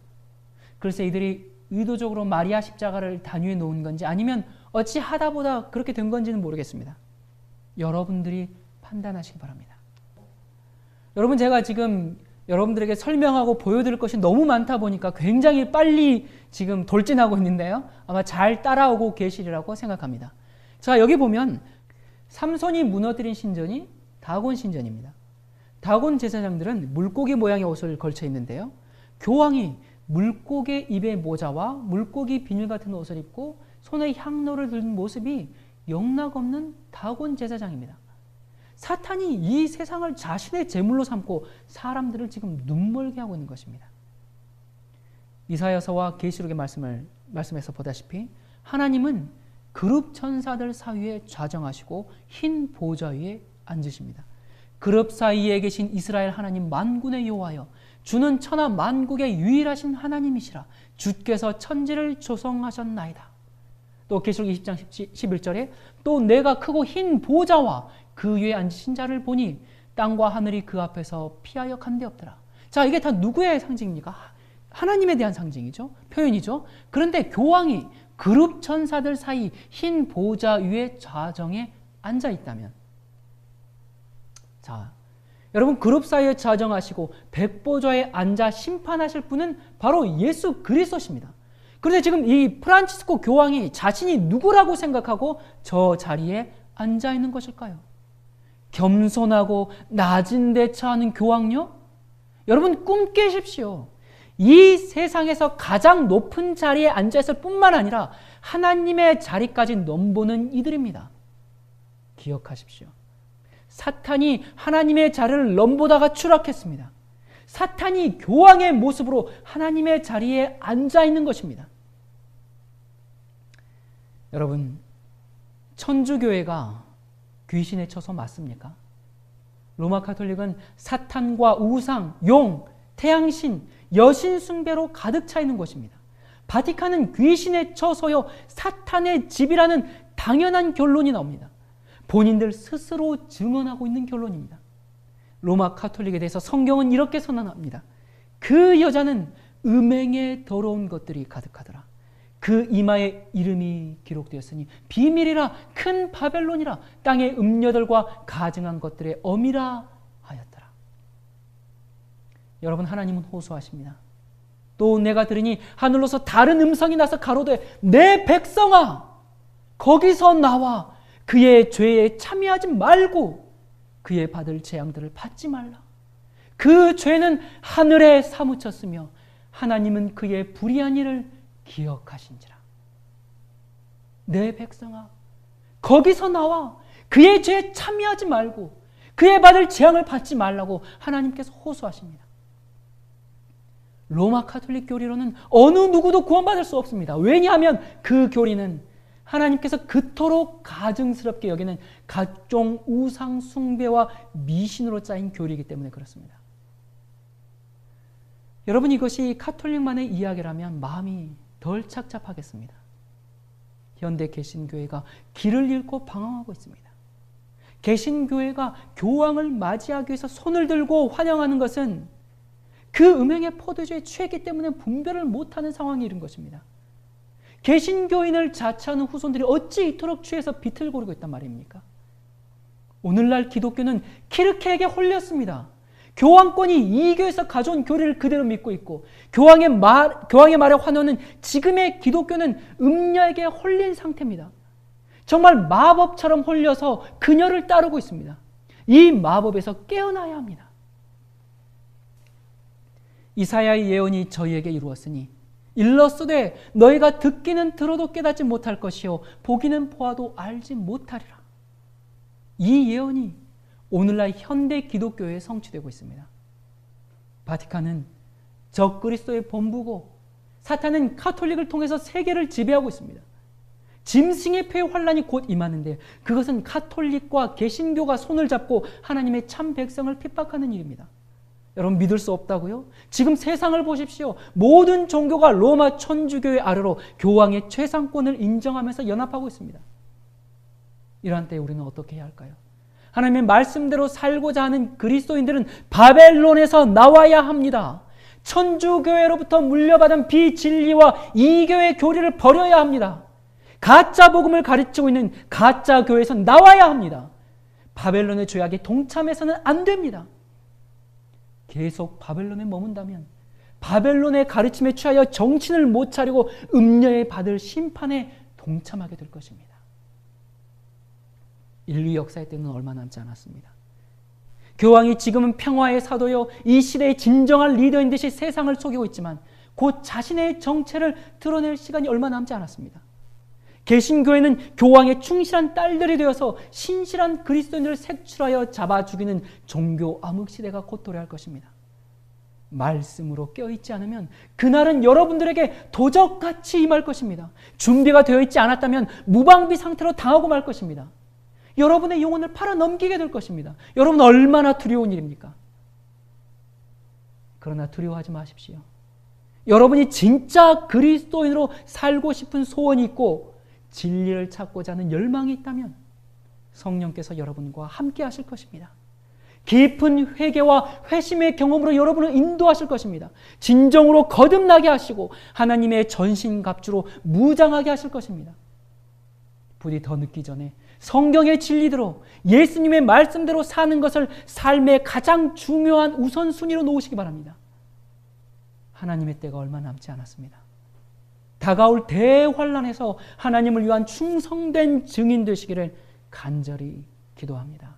글쎄 이들이 의도적으로 마리아 십자가를 단위에 놓은 건지 아니면 어찌 하다보다 그렇게 된 건지는 모르겠습니다. 여러분들이 판단하시기 바랍니다. 여러분, 제가 지금 여러분들에게 설명하고 보여드릴 것이 너무 많다 보니까 굉장히 빨리 지금 돌진하고 있는데요. 아마 잘 따라오고 계시리라고 생각합니다. 자, 여기 보면 삼손이 무너뜨린 신전이 다곤 신전입니다. 다곤 제사장들은 물고기 모양의 옷을 걸쳐 있는데요. 교황이 물고기 입의 모자와 물고기 비늘 같은 옷을 입고 손에 향로를 든 모습이 영락없는 다곤 제사장입니다. 사탄이 이 세상을 자신의 제물로 삼고 사람들을 지금 눈멀게 하고 있는 것입니다. 이사야서와 계시록의 말씀에서 보다시피 하나님은 그룹 천사들 사이에 좌정하시고 흰 보좌 위에 앉으십니다. 그룹 사이에 계신 이스라엘 하나님 만군의 여호와여, 주는 천하 만국의 유일하신 하나님이시라. 주께서 천지를 조성하셨나이다. 또 계시록 20장 11절에 또 내가 크고 흰 보좌와 그 위에 앉으신 자를 보니 땅과 하늘이 그 앞에서 피하여 간데없더라. 자, 이게 다 누구의 상징입니까? 하나님에 대한 상징이죠. 표현이죠. 그런데 교황이 그룹 천사들 사이 흰 보좌 위에 좌정에 앉아 있다면, 자, 여러분, 그룹 사이에 좌정하시고 백보좌에 앉아 심판하실 분은 바로 예수 그리스도십니다. 그런데 지금 이 프란치스코 교황이 자신이 누구라고 생각하고 저 자리에 앉아 있는 것일까요? 겸손하고 낮은 데 처하는 교황요? 여러분, 꿈 깨십시오. 이 세상에서 가장 높은 자리에 앉아있을 뿐만 아니라 하나님의 자리까지 넘보는 이들입니다. 기억하십시오. 사탄이 하나님의 자리를 넘보다가 추락했습니다. 사탄이 교황의 모습으로 하나님의 자리에 앉아있는 것입니다. 여러분, 천주교회가 귀신에 쳐서 맞습니까? 로마 카톨릭은 사탄과 우상, 용, 태양신, 여신 숭배로 가득 차 있는 것입니다. 바티칸은 귀신에 쳐서요 사탄의 집이라는 당연한 결론이 나옵니다. 본인들 스스로 증언하고 있는 결론입니다. 로마 가톨릭에 대해서 성경은 이렇게 선언합니다. 그 여자는 음행에 더러운 것들이 가득하더라. 그 이마에 이름이 기록되었으니 비밀이라 큰 바벨론이라 땅의 음녀들과 가증한 것들의 어미라 하였더라. 여러분, 하나님은 호소하십니다. 또 내가 들으니 하늘로서 다른 음성이 나서 가로되 내 백성아 거기서 나와 그의 죄에 참여하지 말고 그의 받을 재앙들을 받지 말라. 그 죄는 하늘에 사무쳤으며 하나님은 그의 불의한 일을 기억하신지라. 내 백성아 거기서 나와 그의 죄에 참여하지 말고 그의 받을 재앙을 받지 말라고 하나님께서 호소하십니다. 로마 가톨릭 교리로는 어느 누구도 구원받을 수 없습니다. 왜냐하면 그 교리는 하나님께서 그토록 가증스럽게 여기는 각종 우상 숭배와 미신으로 짜인 교리이기 때문에 그렇습니다. 여러분, 이것이 가톨릭만의 이야기라면 마음이 덜 착잡하겠습니다. 현대 개신교회가 길을 잃고 방황하고 있습니다. 개신교회가 교황을 맞이하기 위해서 손을 들고 환영하는 것은 그 음행의 포도주에 취했기 때문에 분별을 못하는 상황이 이른 것입니다. 개신교인을 자처하는 후손들이 어찌 이토록 취해서 비틀거리고 있단 말입니까? 오늘날 기독교는 키르케에게 홀렸습니다. 교황권이 이 교회에서 가져온 교리를 그대로 믿고 있고 교황의 말에 환호는 지금의 기독교는 음녀에게 홀린 상태입니다. 정말 마법처럼 홀려서 그녀를 따르고 있습니다. 이 마법에서 깨어나야 합니다. 이사야의 예언이 저희에게 이루었으니 일렀으되 너희가 듣기는 들어도 깨닫지 못할 것이요 보기는 보아도 알지 못하리라. 이 예언이 오늘날 현대 기독교에 성취되고 있습니다. 바티칸은 적그리스도의 본부고 사탄은 가톨릭을 통해서 세계를 지배하고 있습니다. 짐승의 폐 환란이 곧 임하는데 그것은 가톨릭과 개신교가 손을 잡고 하나님의 참 백성을 핍박하는 일입니다. 여러분, 믿을 수 없다고요? 지금 세상을 보십시오. 모든 종교가 로마 천주교의 아래로 교황의 최상권을 인정하면서 연합하고 있습니다. 이러한 때에 우리는 어떻게 해야 할까요? 하나님의 말씀대로 살고자 하는 그리스도인들은 바벨론에서 나와야 합니다. 천주교회로부터 물려받은 비진리와 이교의 교리를 버려야 합니다. 가짜 복음을 가르치고 있는 가짜 교회에서 나와야 합니다. 바벨론의 죄악에 동참해서는 안 됩니다. 계속 바벨론에 머문다면 바벨론의 가르침에 취하여 정신을 못 차리고 음녀에 받을 심판에 동참하게 될 것입니다. 인류 역사의 때는 얼마 남지 않았습니다. 교황이 지금은 평화의 사도요 이 시대의 진정한 리더인 듯이 세상을 속이고 있지만 곧 자신의 정체를 드러낼 시간이 얼마 남지 않았습니다. 개신교회는 교황의 충실한 딸들이 되어서 신실한 그리스도인들을 색출하여 잡아 죽이는 종교 암흑 시대가 곧 도래할 것입니다. 말씀으로 껴있지 않으면 그날은 여러분들에게 도적같이 임할 것입니다. 준비가 되어 있지 않았다면 무방비 상태로 당하고 말 것입니다. 여러분의 영혼을 팔아 넘기게 될 것입니다. 여러분, 얼마나 두려운 일입니까? 그러나 두려워하지 마십시오. 여러분이 진짜 그리스도인으로 살고 싶은 소원이 있고 진리를 찾고자 하는 열망이 있다면 성령께서 여러분과 함께 하실 것입니다. 깊은 회개와 회심의 경험으로 여러분을 인도하실 것입니다. 진정으로 거듭나게 하시고 하나님의 전신갑주로 무장하게 하실 것입니다. 부디 더 늦기 전에 성경의 진리대로 예수님의 말씀대로 사는 것을 삶의 가장 중요한 우선순위로 놓으시기 바랍니다. 하나님의 때가 얼마 남지 않았습니다. 다가올 대환란에서 하나님을 위한 충성된 증인 되시기를 간절히 기도합니다.